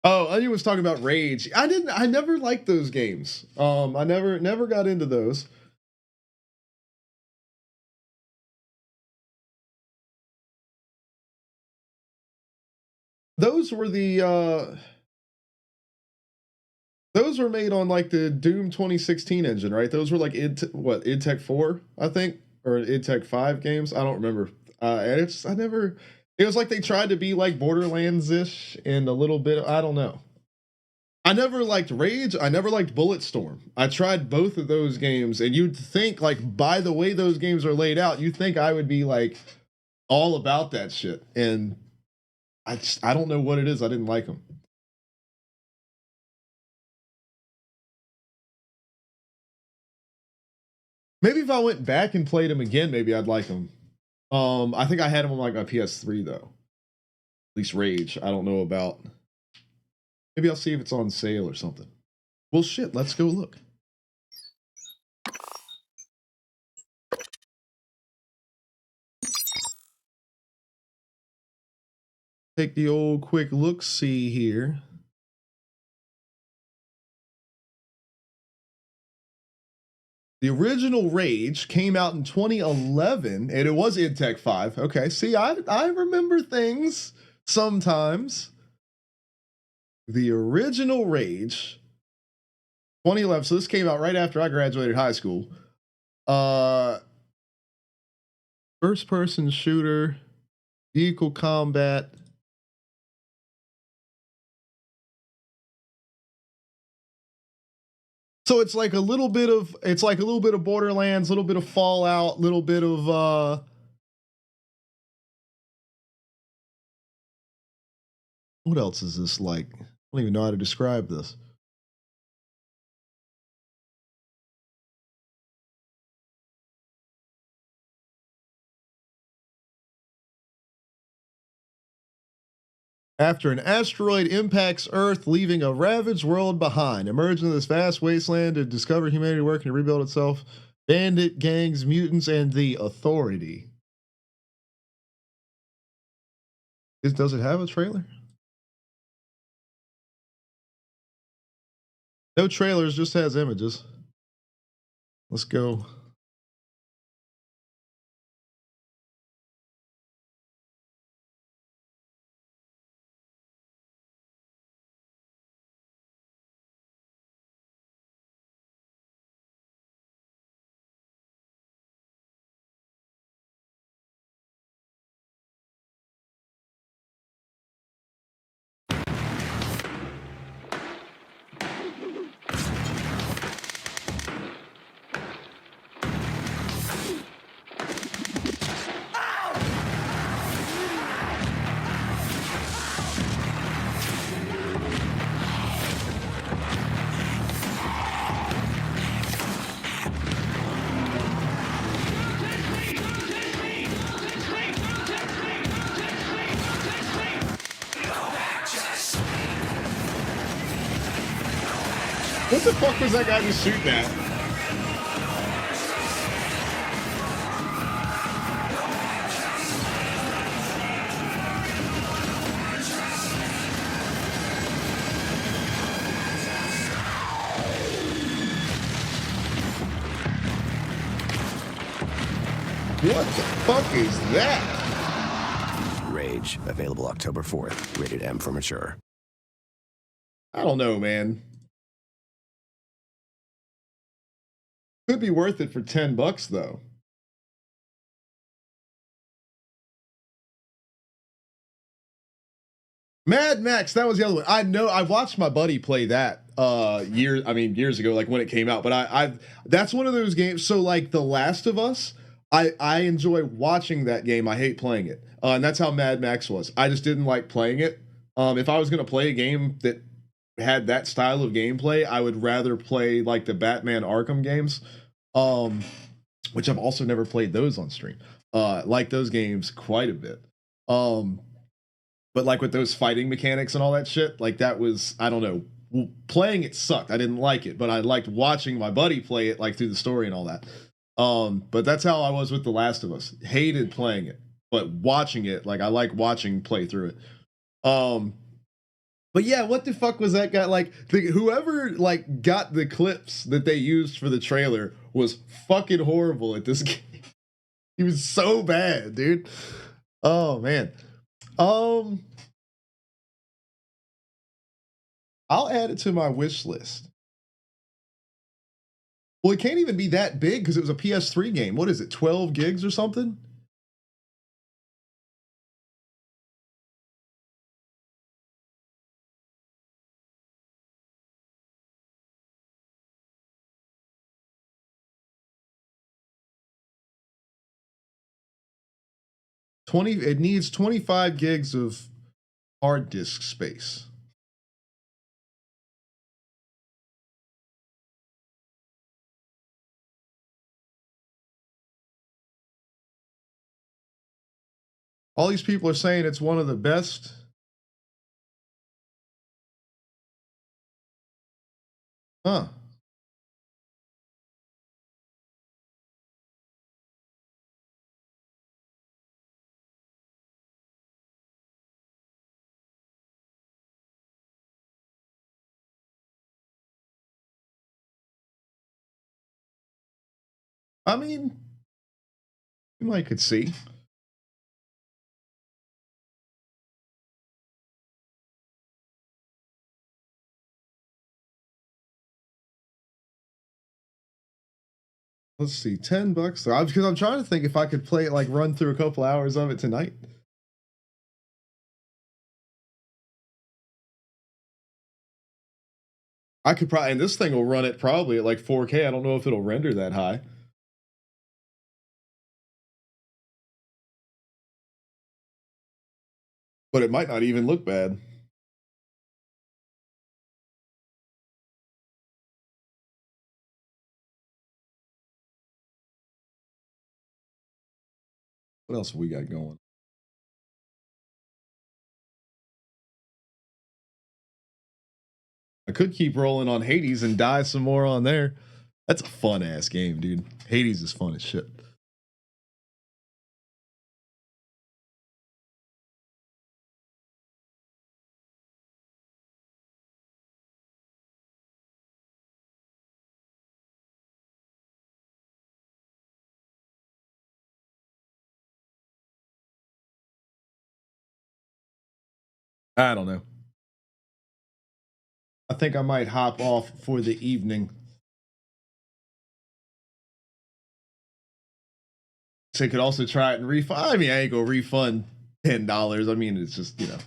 I was talking about Rage. I never liked those games. I never got into those. Those were those were made on like the Doom 2016 engine, right? Those were like id Tech 4, I think, or id Tech 5 games. I don't remember. It was like they tried to be like Borderlands-ish and a little bit, I don't know. I never liked Rage. I never liked Bulletstorm. I tried both of those games, and you'd think, like, by the way those games are laid out, you'd think I would be like all about that shit. And I don't know what it is. I didn't like them. Maybe if I went back and played them again, maybe I'd like them. I think I had them on like my PS3 though. At least Rage. I don't know about. Maybe I'll see if it's on sale or something. Well, shit. Let's go look. Take the old quick look-see here. The original Rage came out in 2011, and it was id Tech 5. Okay, see, I remember things sometimes. The original Rage, 2011. So this came out right after I graduated high school. First-person shooter, vehicle combat. So it's like a little bit of Borderlands, a little bit of Fallout, a little bit of what else is this like? I don't even know how to describe this. After an asteroid impacts Earth, leaving a ravaged world behind, emerge into this vast wasteland to discover humanity working to rebuild itself, bandit gangs, mutants, and the Authority. Does it have a trailer? No trailers, just has images. Let's go. What the fuck was that guy just shooting at? What the fuck is that? Rage, available October 4th. Rated M for mature. I don't know, man. Could be worth it for $10 though. Mad Max, that was the other one. I know I watched my buddy play that years ago, like when it came out. But I that's one of those games. So like The Last of Us, I enjoy watching that game. I hate playing it. And that's how Mad Max was. I just didn't like playing it. If I was gonna play a game that had that style of gameplay, I would rather play like the Batman Arkham games. Which I've also never played those on stream. Like those games quite a bit. But like with those fighting mechanics and all that shit, like that was, I don't know, playing it sucked. I didn't like it, but I liked watching my buddy play it like through the story and all that. But that's how I was with The Last of Us. Hated playing it, but watching it, like I like watching play through it. But yeah, what the fuck was that guy like? Whoever like got the clips that they used for the trailer was fucking horrible at this game. He was so bad, dude. Oh man. I'll add it to my wish list. Well, it can't even be that big because it was a PS3 game. What is it, 12 gigs or something? It needs 25 gigs of hard disk space. All these people are saying it's one of the best. Huh. I mean, you might could see. Let's see, $10. Because I'm trying to think if I could play it, like run through a couple hours of it tonight. I could probably, and this thing will run it probably at like 4K. I don't know if it'll render that high. But it might not even look bad. What else we got going? I could keep rolling on Hades and die some more on there. That's a fun ass game, dude. Hades is fun as shit. I don't know. I think I might hop off for the evening. So you could also try it and refund. I mean, I ain't gonna refund $10. I mean, it's just, you know,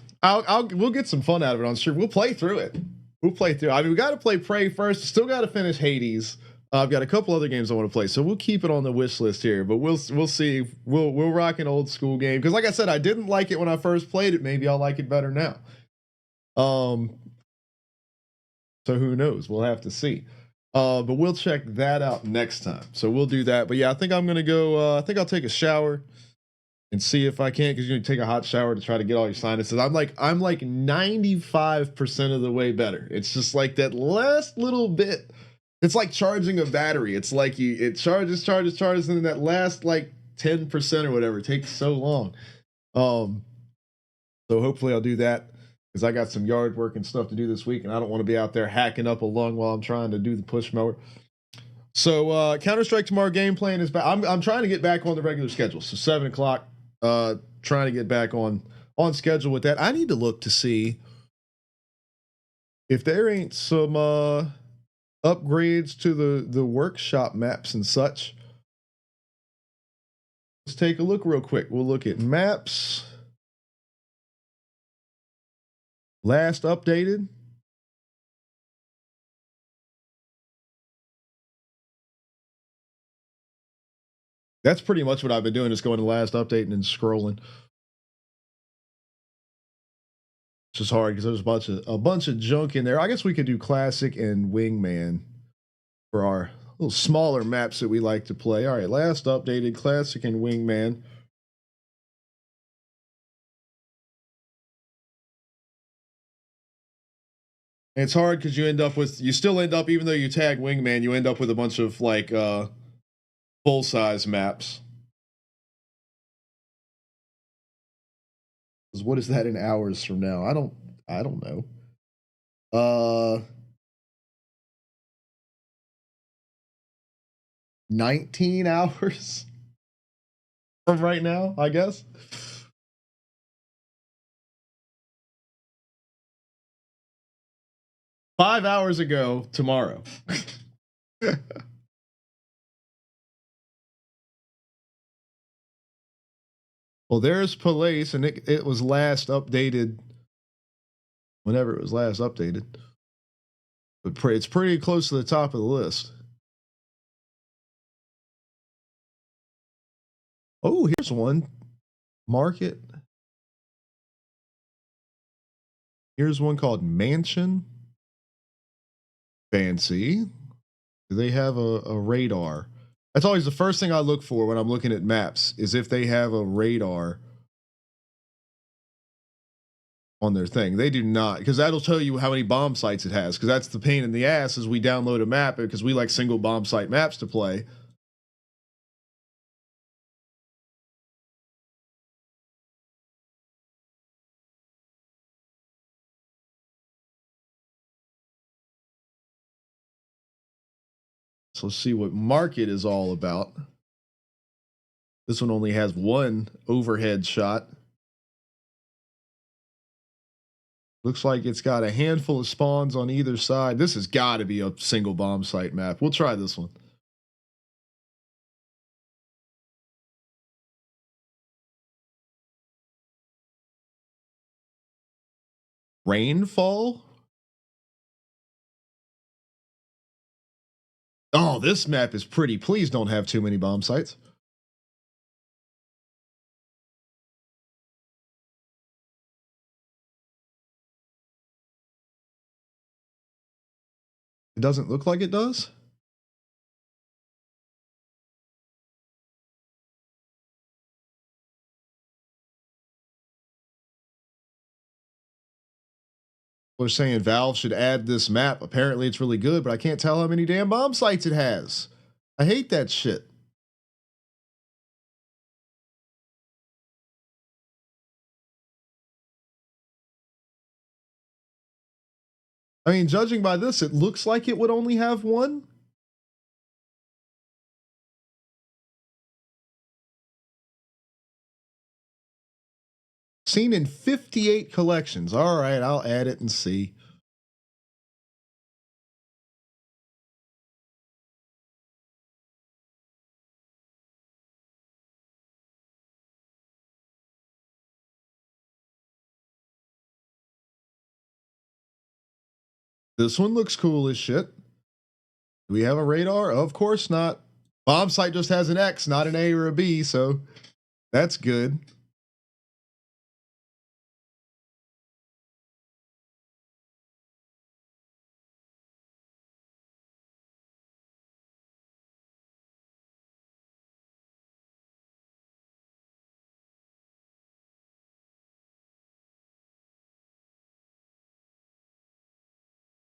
we'll get some fun out of it on stream. We'll play through it. We'll play through. I mean, we got to play Prey first. Still got to finish Hades. I've got a couple other games I want to play, so we'll keep it on the wish list here. But we'll see. We'll rock an old school game because, like I said, I didn't like it when I first played it. Maybe I'll like it better now. So who knows? We'll have to see. But we'll check that out next time. So we'll do that. But yeah, I think I'm gonna go. I think I'll take a shower and see if I can, because you're gonna take a hot shower to try to get all your sinuses. I'm like 95% of the way better. It's just like that last little bit. It's like charging a battery. It's like it charges, and then that last like 10% or whatever takes so long. So hopefully I'll do that, because I got some yard work and stuff to do this week, and I don't want to be out there hacking up a lung while I'm trying to do the push mower. So Counter-Strike tomorrow game plan is back. I'm trying to get back on the regular schedule. So 7 o'clock, trying to get back on schedule with that. I need to look to see if there ain't some upgrades to the workshop maps and such. Let's take a look real quick. We'll look at maps. Last updated. That's pretty much what I've been doing, is going to last update and then scrolling. It's just hard because there's a bunch of junk in there. I guess we could do classic and wingman for our little smaller maps that we like to play. All right, last updated classic and wingman. And it's hard because you still end up, even though you tag wingman, you end up with a bunch of like full size maps. What is that in hours from now? I don't know. 19 hours from right now, I guess. Five hours ago tomorrow. Well, there's Police, and it was last updated whenever it was last updated. But it's pretty close to the top of the list. Oh, here's one. Market. Here's one called Mansion. Fancy. Do they have a radar? That's always the first thing I look for when I'm looking at maps, is if they have a radar on their thing. They do not, because that'll tell you how many bomb sites it has, because that's the pain in the ass as we download a map, because we like single bomb site maps to play. So let's see what Market is all about. This one only has one overhead shot. Looks like it's got a handful of spawns on either side. This has got to be a single bomb site map. We'll try this one. Rainfall? Oh, this map is pretty. Please don't have too many bomb sites. It doesn't look like it does. We're saying Valve should add this map. Apparently it's really good, but I can't tell how many damn bomb sites it has. I hate that shit. I mean, judging by this, it looks like it would only have one. Seen in 58 collections. All right, I'll add it and see. This one looks cool as shit. Do we have a radar? Of course not. Bomb site just has an X, not an A or a B, so that's good.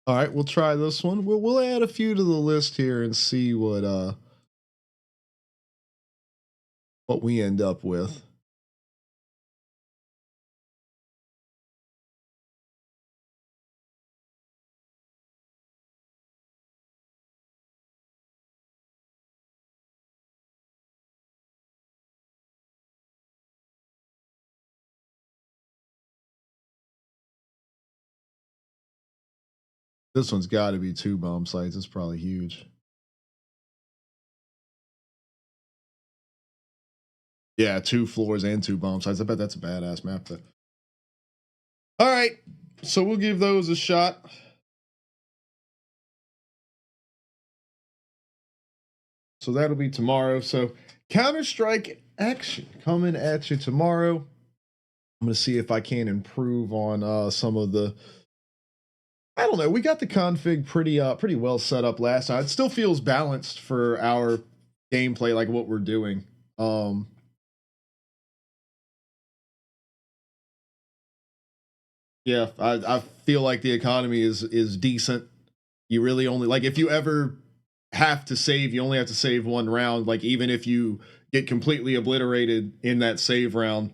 All right, we'll try this one. We'll add a few to the list here and see what we end up with. This one's got to be 2 bomb sites. It's probably huge. Yeah, 2 floors and 2 bomb sites. I bet that's a badass map. Though. All right, so we'll give those a shot. So that'll be tomorrow. So Counter-Strike action coming at you tomorrow. I'm going to see if I can improve on some of the... I don't know. We got the config pretty well set up last time. It still feels balanced for our gameplay, like what we're doing. Yeah, I feel like the economy is decent. You really only like if you ever have to save, you only have to save 1 round. Like even if you get completely obliterated in that save round,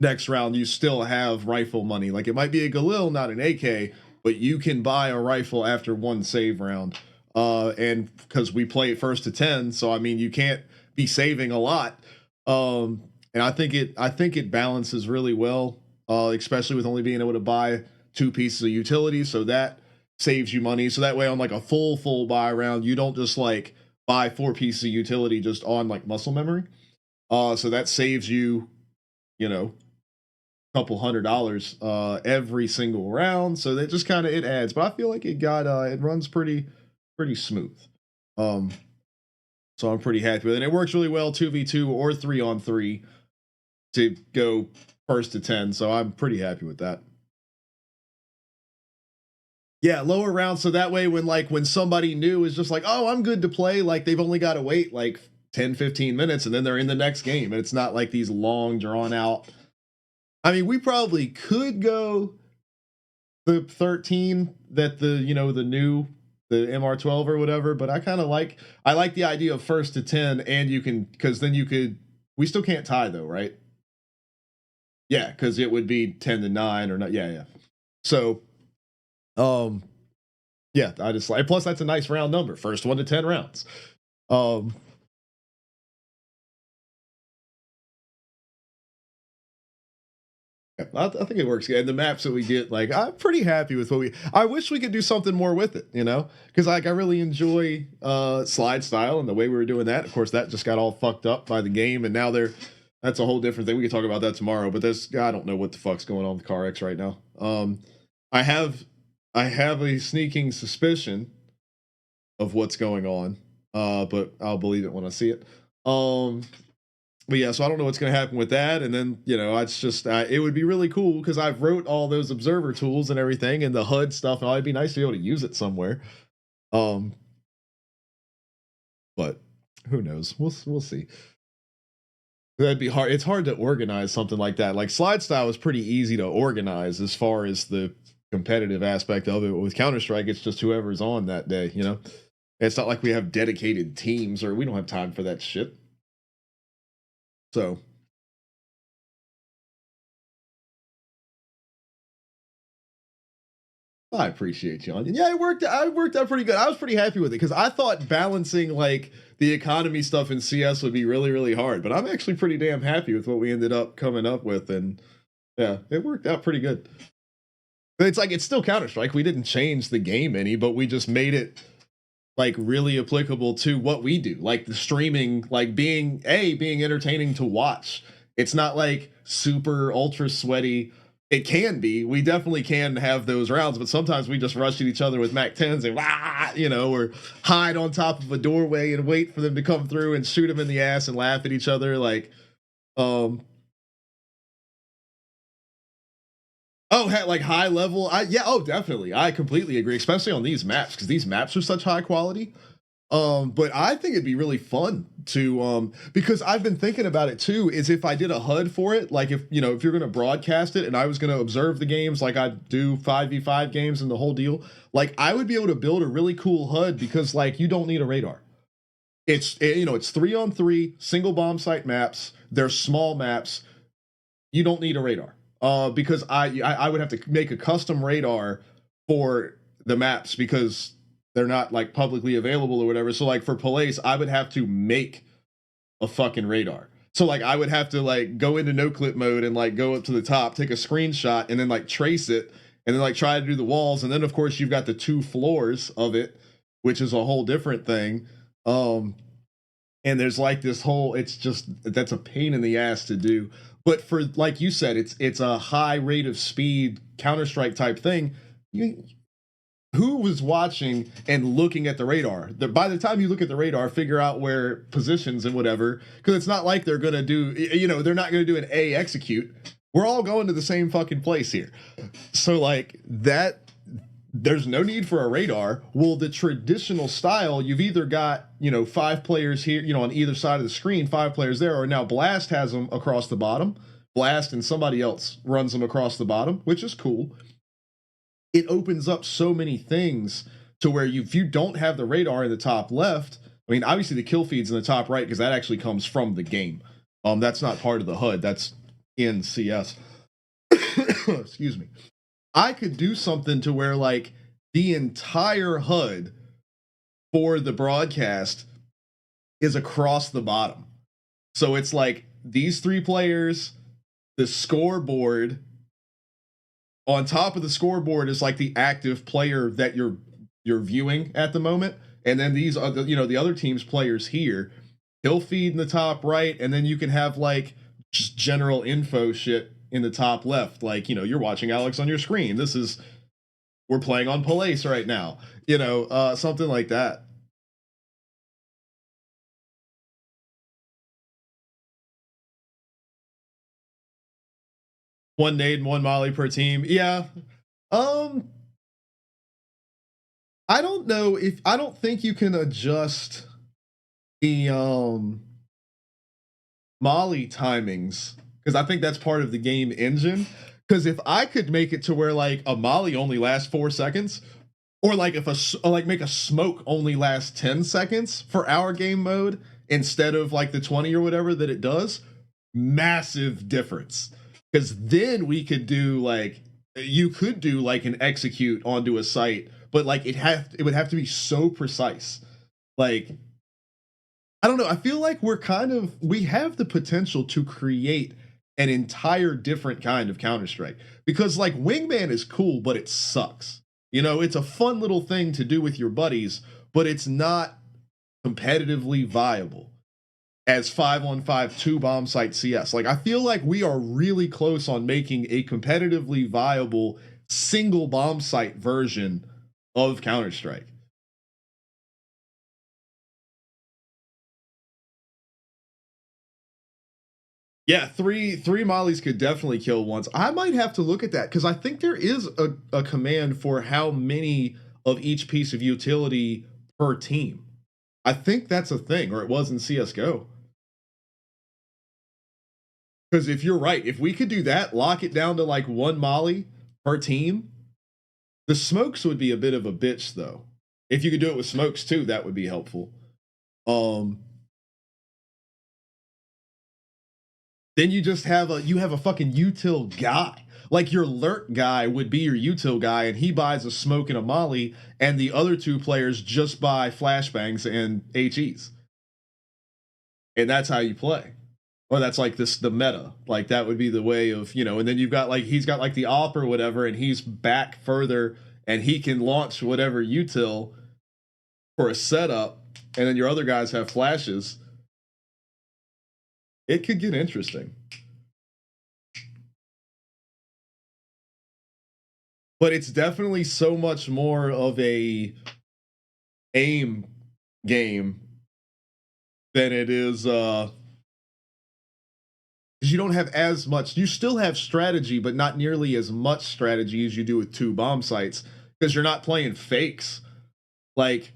next round you still have rifle money. Like it might be a Galil, not an AK. But you can buy a rifle after 1 save round. And because we play it first to 10, so I mean you can't be saving a lot. And I think it balances really well, especially with only being able to buy 2 pieces of utility, so that saves you money. So that way on like a full buy round, you don't just like buy 4 pieces of utility just on like muscle memory. So that saves you, you know, couple $100 every single round, so that just kind of it adds. But I feel like it runs pretty smooth. So I'm pretty happy with it. And it works really well 2v2 or 3-on-3 to go first to 10. So I'm pretty happy with that. Yeah, lower rounds, so that way when somebody new is just like, oh, I'm good to play, like they've only got to wait like 10-15 minutes and then they're in the next game, and it's not like these long drawn out. I mean, we probably could go the 13 that the MR12 or whatever, but I like the idea of first to 10, and you can, because then we still can't tie though, right? Yeah, because it would be 10-9 or not. Yeah. So, yeah, I just like, plus that's a nice round number, first 1 to 10 rounds. I think it works. And the maps that we get, like, I'm pretty happy with I wish we could do something more with it, you know? Because, like, I really enjoy slide style and the way we were doing that. Of course, that just got all fucked up by the game, and now that's a whole different thing. We can talk about that tomorrow, but I don't know what the fuck's going on with CarX right now. I have a sneaking suspicion of what's going on, but I'll believe it when I see it. But yeah, so I don't know what's going to happen with that. And then, it's just, it would be really cool because I've wrote all those observer tools and everything and the HUD stuff. And it'd be nice to be able to use it somewhere. But who knows? We'll see. That'd be hard. It's hard to organize something like that. Like slide style is pretty easy to organize as far as the competitive aspect of it. With Counter-Strike, it's just whoever's on that day, It's not like we have dedicated teams or we don't have time for that shit. So I appreciate you, Onion. Yeah, it worked out pretty good. I was pretty happy with it because I thought balancing like the economy stuff in CS would be really, really hard. But I'm actually pretty damn happy with what we ended up coming up with, and yeah, it worked out pretty good. But it's still Counter-Strike. We didn't change the game any, but we just made it like really applicable to what we do, like the streaming, like being entertaining to watch. It's not like super ultra sweaty. It can be. We definitely can have those rounds, but sometimes we just rush at each other with MAC-10s and or hide on top of a doorway and wait for them to come through and shoot them in the ass and laugh at each other. Like, like high level. Definitely. I completely agree, especially on these maps because these maps are such high quality. But I think it'd be really fun to because I've been thinking about it too, is if I did a HUD for it, like if if you're gonna broadcast it and I was gonna observe the games like I do 5v5 games and the whole deal, like I would be able to build a really cool HUD because like you don't need a radar. It's 3-on-3 single bomb site maps, they're small maps. You don't need a radar. Because I would have to make a custom radar for the maps because they're not like publicly available or whatever. So like for Police, I would have to make a fucking radar. So like I would have to like go into no clip mode and like go up to the top, take a screenshot, and then like trace it, and then like try to do the walls. And then of course you've got the 2 floors of it, which is a whole different thing. And there's like this whole, that's a pain in the ass to do. But for, like you said, it's a high rate of speed Counter-Strike type thing. Who was watching and looking at the radar? By the time you look at the radar, figure out where positions and whatever, because it's not like they're going to do, they're not going to do an A execute. We're all going to the same fucking place here. So like that, there's no need for a radar. Well, the traditional style, you've either got, 5 players here, on either side of the screen, 5 players there, or now Blast has them across the bottom. Blast and somebody else runs them across the bottom, which is cool. It opens up so many things to where if you don't have the radar in the top left, I mean, obviously the kill feed's in the top right because that actually comes from the game. That's not part of the HUD. That's in CS. Excuse me. I could do something to where like the entire HUD for the broadcast is across the bottom. So it's like these 3 players, the scoreboard. On top of the scoreboard is like the active player that you're viewing at the moment, and then these are the other team's players here. Kill feed in the top right, and then you can have like just general info shit in the top left, like you're watching Alex on your screen. We're playing on Police right now, something like that. One nade, 1 molly per team. Yeah. I don't know I don't think you can adjust the molly timings, because I think that's part of the game engine. Because if I could make it to where like a molly only lasts 4 seconds, or like if make a smoke only lasts 10 seconds for our game mode instead of like the 20 or whatever that it does, massive difference. Because then we could do like, you could do like an execute onto a site, but like it would have to be so precise. Like, I don't know. I feel like we have the potential to create an entire different kind of Counter-Strike, because like Wingman is cool, but it sucks. It's a fun little thing to do with your buddies, but it's not competitively viable as 5-on-5 2 bomb site CS. Like I feel like we are really close on making a competitively viable single bomb site version of Counter-Strike. Yeah, three mollies could definitely kill once. I might have to look at that because I think there is a command for how many of each piece of utility per team. I think that's a thing, or it was in CSGO. Because if you're right, if we could do that, lock it down to like 1 molly per team, the smokes would be a bit of a bitch though. If you could do it with smokes too, that would be helpful. Then you just have a fucking util guy. Like your lurk guy would be your util guy, and he buys a smoke and a molly, and the other 2 players just buy flashbangs and HEs. And that's how you play. Or that's like the meta. Like that would be the way of, and then you've got like, he's got like the op or whatever, and he's back further and he can launch whatever util for a setup, and then your other guys have flashes. It could get interesting. But it's definitely so much more of a aim game than it is because you don't have as much. You still have strategy, but not nearly as much strategy as you do with 2 bomb sites, because you're not playing fakes. Like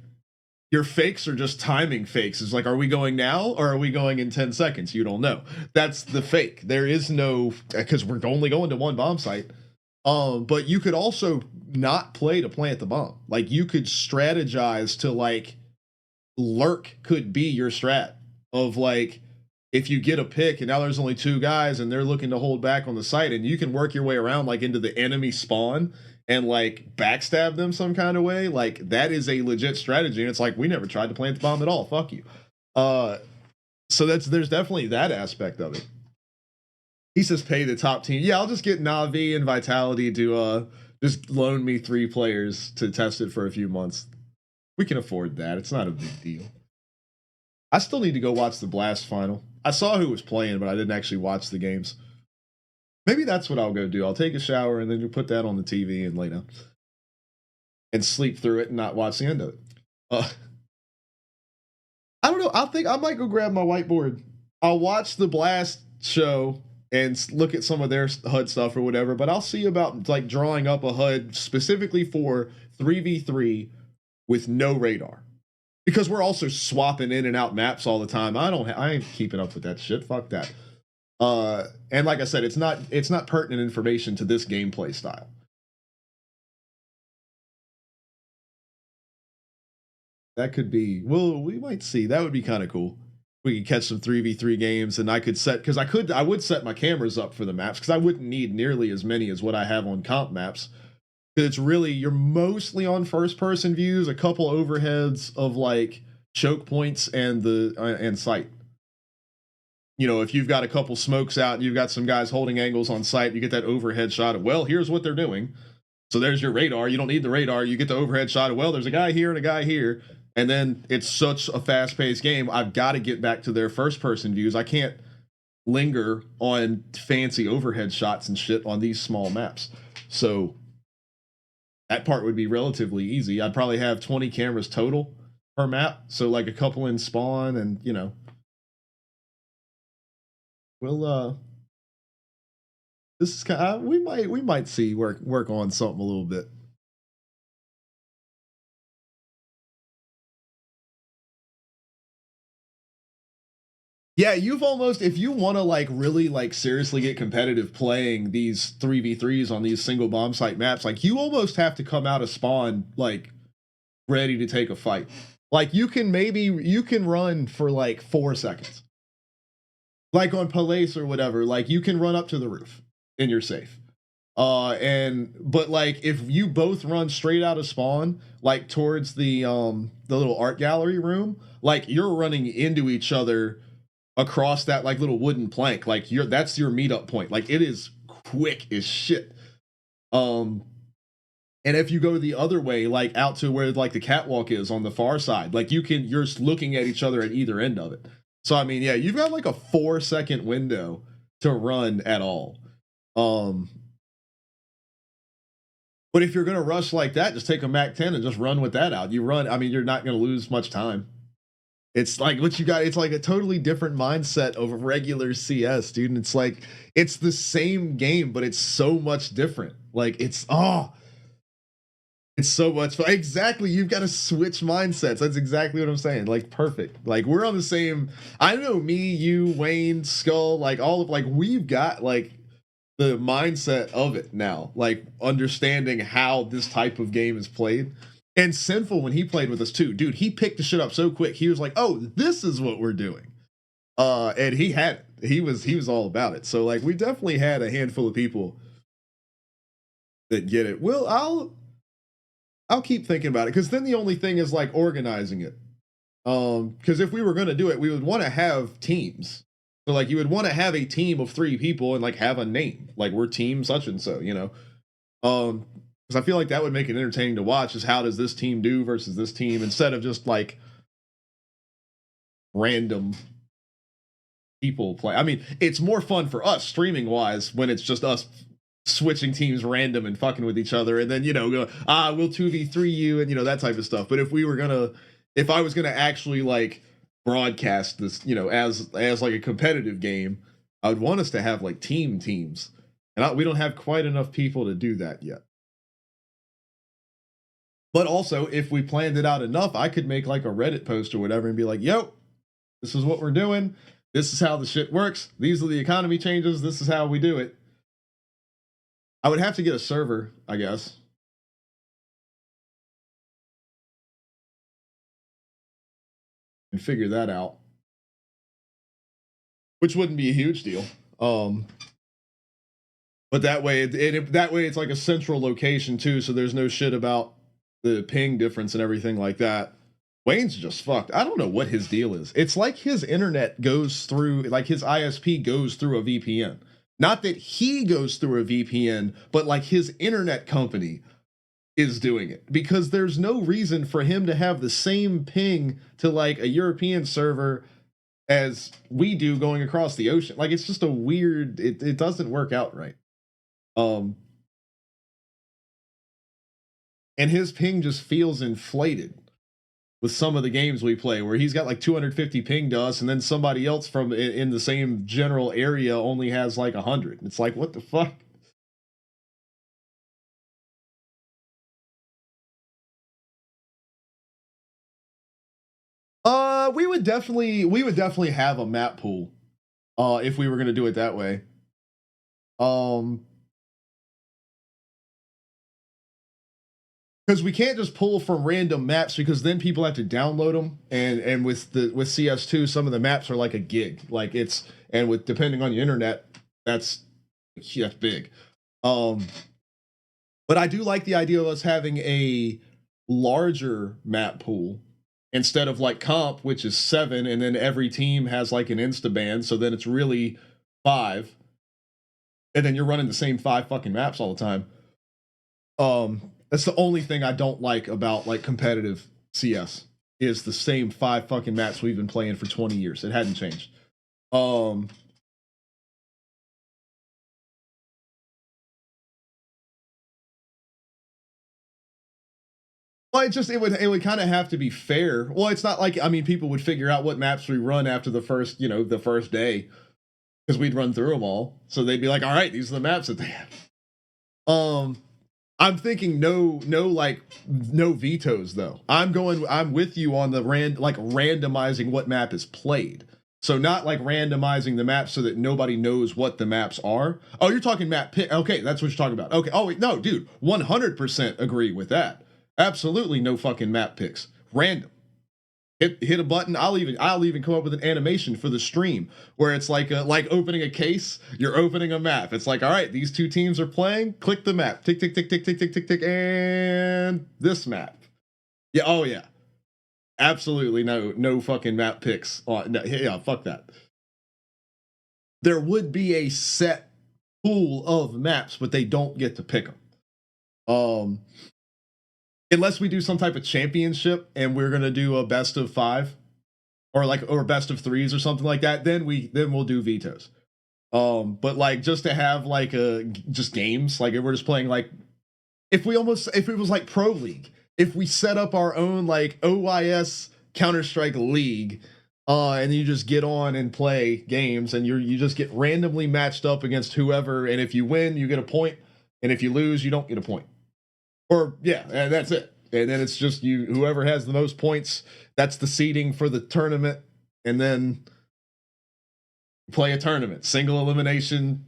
Your fakes are just timing fakes. It's like, are we going now or are we going in 10 seconds? You don't know. That's the fake. There is no, because we're only going to one bomb site. But you could also not play to plant the bomb. Like, you could strategize to, like, lurk could be your strat of, like, if you get a pick and now there's only 2 guys and they're looking to hold back on the site, and you can work your way around, like, into the enemy spawn and, like, backstab them some kind of way. Like, that is a legit strategy. And it's like, we never tried to plant the bomb at all. Fuck you. So there's definitely that aspect of it. He says pay the top team. Yeah, I'll just get Na'Vi and Vitality to just loan me 3 players to test it for a few months. We can afford that. It's not a big deal. I still need to go watch the Blast final. I saw who was playing, but I didn't actually watch the games. Maybe that's what I'll go do. I'll take a shower and then put that on the TV and lay down. And sleep through it and not watch the end of it. I don't know. I might go grab my whiteboard. I'll watch the Blast show and look at some of their HUD stuff or whatever, but I'll see about, like, drawing up a HUD specifically for 3v3 with no radar. Because we're also swapping in and out maps all the time. I ain't keeping up with that shit. Fuck that. And like I said, it's not pertinent information to this gameplay style. That could be, well, we might see. That would be kind of cool. We could catch some 3v3 games, and I could set, because I would set my cameras up for the maps, because I wouldn't need nearly as many as what I have on comp maps. Because it's really, you're mostly on first person views, a couple overheads of, like, choke points and sight. You know, if you've got a couple smokes out and you've got some guys holding angles on site, you get that overhead shot of, well, here's what they're doing. So there's your radar. You don't need the radar. You get the overhead shot of, well, there's a guy here and a guy here. And then it's such a fast-paced game, I've got to get back to their first-person views. I can't linger on fancy overhead shots and shit on these small maps. So that part would be relatively easy. I'd probably have 20 cameras total per map. So, like, a couple in spawn and, you know. We'll this is kind of, we might see work on something a little bit. Yeah, you've almost, if you want to, like, really, like, seriously get competitive playing these 3v3s on these single bomb site maps, like, you almost have to come out of spawn, like, ready to take a fight. Like, you can run for, like, 4 seconds. Like on Palace or whatever, like, you can run up to the roof and you're safe. But like, if you both run straight out of spawn, like towards the little art gallery room, like, you're running into each other across that, like, little wooden plank. Like, that's your meetup point. Like, it is quick as shit. And if you go the other way, like out to where, like, the catwalk is on the far side, like, you're looking at each other at either end of it. So, I mean, yeah, you've got like a 4-second window to run at all. But if you're going to rush like that, just take a MAC-10 and just run with that out. You run, I mean, you're not going to lose much time. It's like what you got, it's like a totally different mindset of regular CS, dude. And it's like, it's the same game, but it's so much different. Like, it's so much fun. Exactly. You've got to switch mindsets. That's exactly what I'm saying. Like, perfect. Like, we're on the same, I know me, you, Wayne, Skull, like, all of, like, we've got, like, the mindset of it now. Like, understanding how this type of game is played. And Sinful, when he played with us too, dude, he picked the shit up so quick. He was like, oh, this is what we're doing. And he had it. He was all about it. So, like, we definitely had a handful of people that get it. Well, I'll keep thinking about it, because then the only thing is, like, organizing it. Because if we were going to do it, we would want to have teams. So, like, you would want to have a team of 3 people and, like, have a name. Like, we're team such and so, you know. Because I feel like that would make it entertaining to watch, is how does this team do versus this team, instead of just, like, random people play. I mean, it's more fun for us streaming-wise when it's just us switching teams random and fucking with each other, and then, you know, go, we'll 2v3 you, and, you know, that type of stuff. But if I was gonna actually, like, broadcast this, you know, as like a competitive game, I would want us to have, like, teams, and we don't have quite enough people to do that yet. But also, if we planned it out enough, I could make like a Reddit post or whatever and be like, yo, this is what we're doing. This is how the shit works. These are the economy changes. This is how we do it. I would have to get a server, I guess. And figure that out. Which wouldn't be a huge deal. But that way, it's like a central location too, so there's no shit about the ping difference and everything like that. Wayne's just fucked. I don't know what his deal is. It's like his internet goes through, like his ISP goes through a VPN. Not that he goes through a VPN, but like his internet company is doing it. Because there's no reason for him to have the same ping to like a European server as we do going across the ocean. Like it's just a weird, it doesn't work out right. And his ping just feels inflated with some of the games we play, where he's got like 250 ping to us, and then somebody else from in the same general area only has like 100. It's like, what the fuck? We would definitely have a map pool, if we were gonna do it that way. Because we can't just pull from random maps, because then people have to download them, and with CS2, some of the maps are like a gig, like it's, and with depending on your internet, that's big. But I do like the idea of us having a larger map pool instead of like comp, which is 7, and then every team has like an insta ban, so then it's really 5, and then you're running the same 5 fucking maps all the time. That's the only thing I don't like about like competitive CS, is the same 5 fucking maps we've been playing for 20 years. It hadn't changed. Well, it would kind of have to be fair. Well, it's not like, I mean, people would figure out what maps we run after the first day, because we'd run through them all. So they'd be like, all right, these are the maps that they have. I'm thinking no vetoes though. I'm with you on the randomizing what map is played. So not like randomizing the maps so that nobody knows what the maps are. Oh, you're talking map pick. Okay, that's what you're talking about. Okay. Oh wait, no, dude, 100% agree with that. Absolutely no fucking map picks. Random. Hit a button. I'll even come up with an animation for the stream where it's like opening a case. You're opening a map. It's like, all right, these 2 teams are playing. Click the map. Tick tick tick tick tick tick tick tick, and this map. Yeah. Oh yeah. Absolutely no fucking map picks. No, yeah. Fuck that. There would be a set pool of maps, but they don't get to pick them. Unless we do some type of championship and we're gonna do a best of 5 or best of 3s or something like that, then we'll do vetoes. But like just to have like just games, like if we're just playing, like if it was like Pro League, if we set up our own like OYS Counter-Strike League, and you just get on and play games, and you just get randomly matched up against whoever, and if you win, you get a point, and if you lose, you don't get a point. Or yeah, and that's it. And then it's just whoever has the most points, that's the seeding for the tournament, and then play a tournament, single elimination,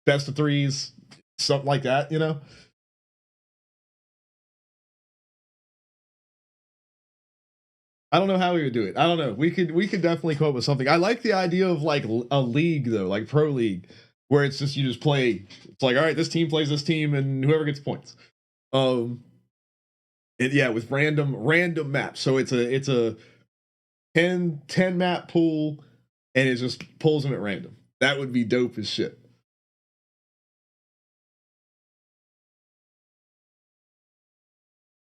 best of 3s, something like that, you know? I don't know how we would do it. I don't know. We could definitely come up with something. I like the idea of like a league though, like Pro League, where it's just you just play. It's like, all right, this team plays this team, and whoever gets points. With random maps. So it's a 10 map pool, and it just pulls them at random. That would be dope as shit.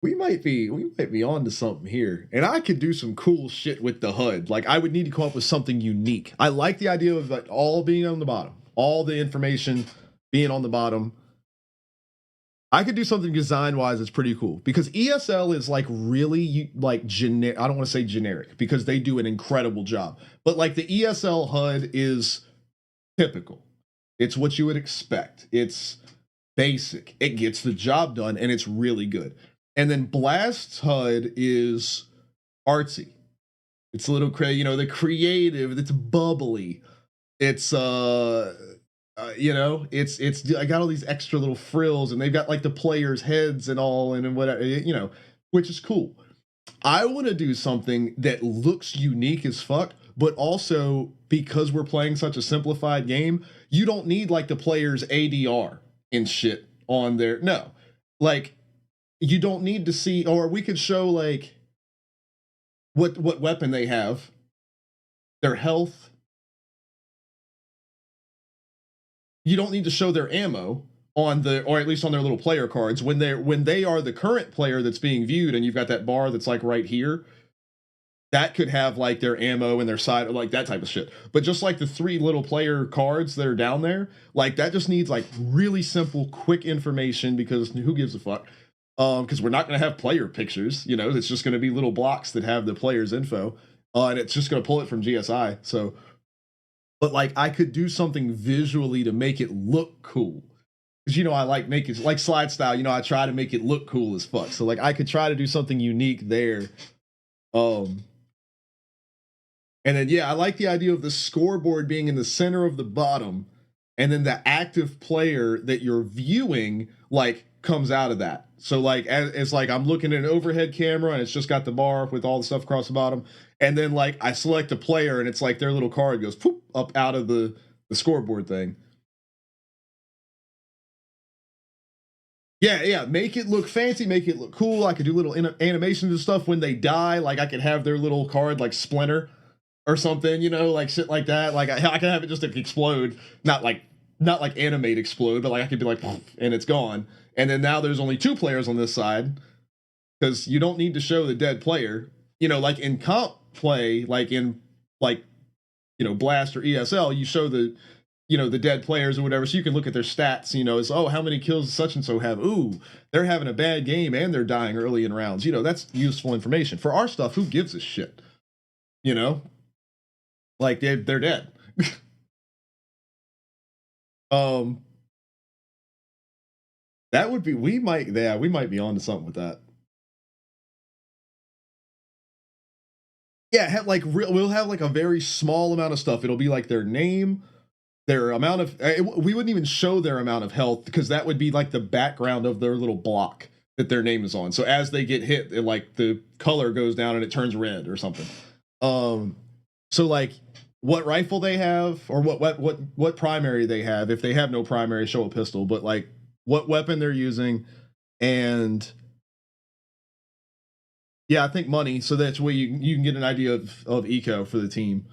We might be on to something here, and I could do some cool shit with the HUD. Like I would need to come up with something unique. I like the idea of like all being on the bottom, all the information being on the bottom. I could do something design-wise that's pretty cool, because ESL is like really like generic. I don't want to say generic because they do an incredible job, but like the ESL HUD is typical. It's what you would expect. It's basic. It gets the job done, and it's really good. And then Blast's HUD is artsy. It's a little crazy, you know, the creative, it's bubbly. It's you know, it's I got all these extra little frills, and they've got like the players' heads and all, and whatever, you know, which is cool. I want to do something that looks unique as fuck, but also because we're playing such a simplified game, you don't need like the players' ADR and shit on there. No, like you don't need to see, or we could show like what weapon they have, their health. You don't need to show their ammo on the, or at least on their little player cards when they are the current player that's being viewed, and you've got that bar that's like right here. That could have like their ammo and their side, like that type of shit. But just like the 3 little player cards that are down there, like that just needs like really simple, quick information, because who gives a fuck? Because we're not going to have player pictures, you know, it's just going to be little blocks that have the player's info, and it's just going to pull it from GSI. So, but like I could do something visually to make it look cool. Because, you know, I like making, like slide style, you know, I try to make it look cool as fuck. So like I could try to do something unique there. And then, yeah, I like the idea of the scoreboard being in the center of the bottom, and then the active player that you're viewing, like, comes out of that. So, like, it's like I'm looking at an overhead camera, and it's just got the bar with all the stuff across the bottom. And then, like, I select a player, and it's like their little card goes poof, up out of the scoreboard thing. Yeah, make it look fancy, make it look cool. I could do little animations and stuff when they die. Like, I could have their little card, like, splinter or something, you know, like shit like that. Like I can have it just explode, not like animate explode, but like I could be like, and it's gone. And then now there's only 2 players on this side, because you don't need to show the dead player. You know, like in comp play, like in like, you know, Blast or ESL, you show the, you know, the dead players or whatever, so you can look at their stats. You know, it's, oh, how many kills does such and so have? Ooh, they're having a bad game and they're dying early in rounds. You know, that's useful information. For our stuff, who gives a shit? You know? Like they're dead. That would be, we might be onto something with that. Yeah, we'll have like a very small amount of stuff. It'll be like their name, their amount of, we wouldn't even show their amount of health, because that would be like the background of their little block that their name is on. So as they get hit, it, like the color goes down and it turns red or something. So like what rifle they have, or what primary they have. If they have no primary, show a pistol, but like what weapon they're using, and yeah, I think money, so that's where you can get an idea of eco for the team.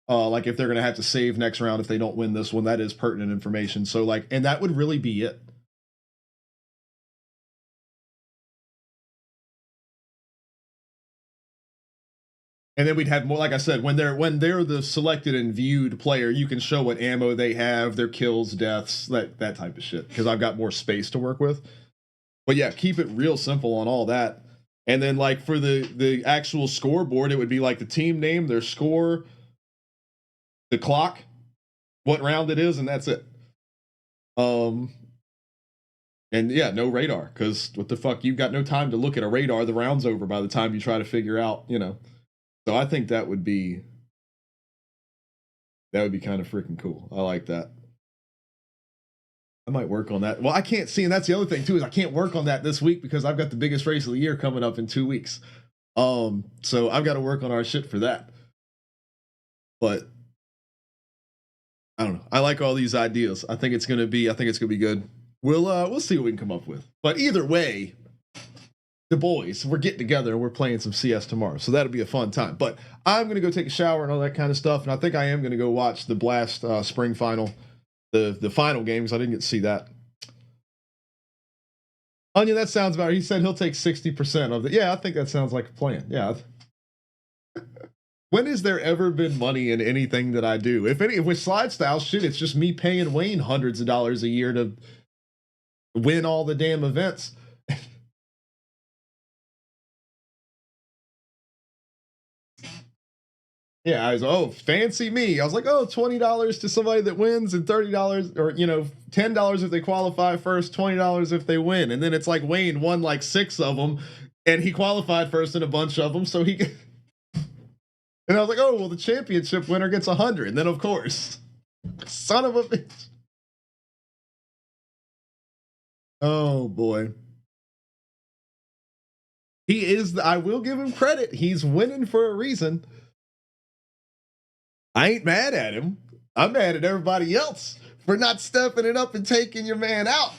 Like if they're gonna have to save next round if they don't win this one, that is pertinent information. So like, and that would really be it. And then we'd have more, like I said, when they're the selected and viewed player, you can show what ammo they have, their kills, deaths, that type of shit, because I've got more space to work with. But yeah, keep it real simple on all that. And then like for the actual scoreboard, it would be like the team name, their score, the clock, what round it is, and that's it. And yeah, no radar, because what the fuck, you've got no time to look at a radar. The round's over by the time you try to figure out, you know. So I think that would be kind of freaking cool. I like that. I might work on that. Well, I can't see, and that's the other thing too, is I can't work on that this week because I've got the biggest race of the year coming up in 2 weeks. So I've got to work on our shit for that. But I don't know. I like all these ideas. I think it's gonna be good. We'll see what we can come up with. But either way, the boys, we're getting together and we're playing some CS tomorrow, so that'll be a fun time. But I'm gonna go take a shower and all that kind of stuff, and I think I am gonna go watch the Blast spring final, the final games. I didn't get to see that. Onion, that sounds about right. He said he'll take 60% of it. Yeah, I think that sounds like a plan. Yeah. When has there ever been money in anything that I do? If with slide style shit, it's just me paying Wayne hundreds of dollars a year to win all the damn events. Yeah, I was, oh, fancy me. I was like, oh, $20 to somebody that wins and $30 or, $10 if they qualify first, $20 if they win. And then it's like Wayne won like 6 of them and he qualified first in a bunch of them. So he, and I was like, oh, well, the championship winner gets 100. And then, of course, son of a bitch. Oh, boy. He is, I will give him credit. He's winning for a reason. I ain't mad at him. I'm mad at everybody else for not stepping it up and taking your man out.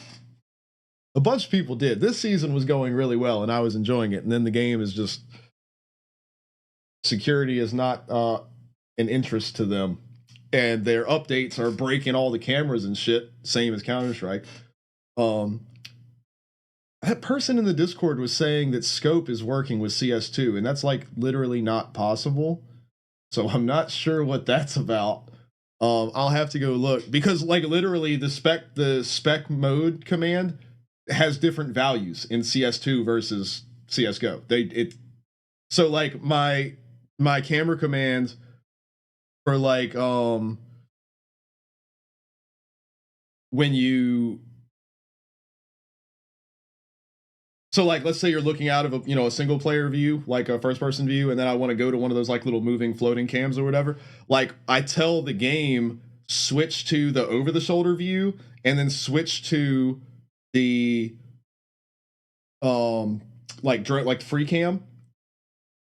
A bunch of people did. This season was going really well and I was enjoying it. And then the game is just, security is not an interest to them. And their updates are breaking all the cameras and shit, same as Counter-Strike. That person in the Discord was saying that Scope is working with CS2, and that's like literally not possible. So I'm not sure what that's about. I'll have to go look because like literally the spec mode command has different values in CS2 versus CS:GO. So like my camera command for like when you, so like let's say you're looking out of a single player view, like a first person view, and then I want to go to one of those like little moving floating cams or whatever. Like I tell the game switch to the over the shoulder view and then switch to the like free cam.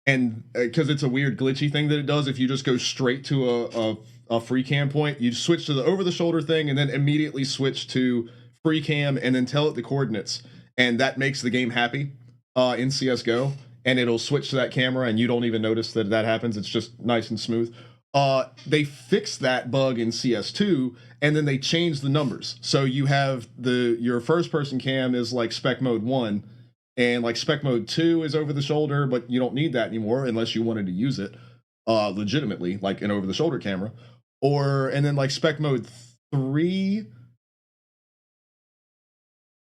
And because it's a weird glitchy thing that it does, if you just go straight to a free cam point, you switch to the over the shoulder thing and then immediately switch to free cam and then tell it the coordinates. And that makes the game happy in CS:GO, and it'll switch to that camera and you don't even notice that happens. It's just nice and smooth. They fixed that bug in CS2 and then they changed the numbers. So you have your first person cam is like spec mode 1 and like spec mode 2 is over the shoulder, but you don't need that anymore unless you wanted to use it legitimately, like an over the shoulder camera. And then like spec mode 3,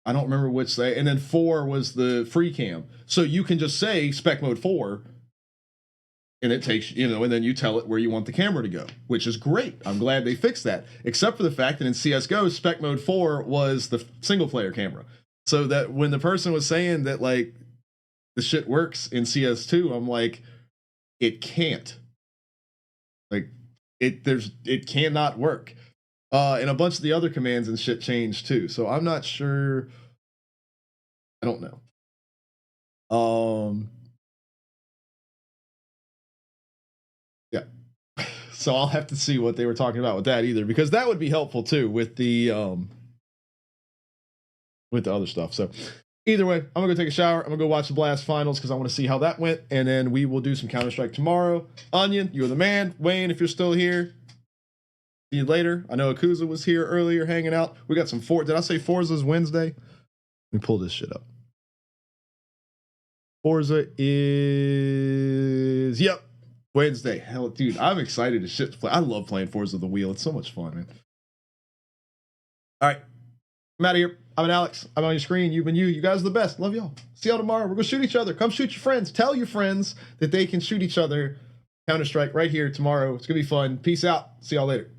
I don't remember which they, and then 4 was the free cam. So you can just say spec mode 4 and it takes, and then you tell it where you want the camera to go, which is great. I'm glad they fixed that, except for the fact that in CS:GO, spec mode 4 was the single player camera. So that when the person was saying that like the shit works in CS2, I'm like, it can't. Like it cannot work. And a bunch of the other commands and shit changed too. So I'm not sure. I don't know. Yeah. So I'll have to see what they were talking about with that either, because that would be helpful too with the other stuff. So either way, I'm gonna go take a shower. I'm gonna go watch the Blast finals because I want to see how that went, and then we will do some Counter-Strike tomorrow. Onion, you're the man. Wayne, if you're still here, see you later. I know Akuza was here earlier hanging out. We got some Did I say Forza's Wednesday? Let me pull this shit up. Forza is, yep, Wednesday. Hell, dude, I'm excited as shit to play. I love playing Forza the Wheel. It's so much fun, man. All right, I'm out of here. I've been Alex. I'm on your screen. You've been you. You guys are the best. Love y'all. See y'all tomorrow. We're gonna shoot each other. Come shoot your friends. Tell your friends that they can shoot each other. Counter-Strike right here tomorrow. It's gonna be fun. Peace out. See y'all later.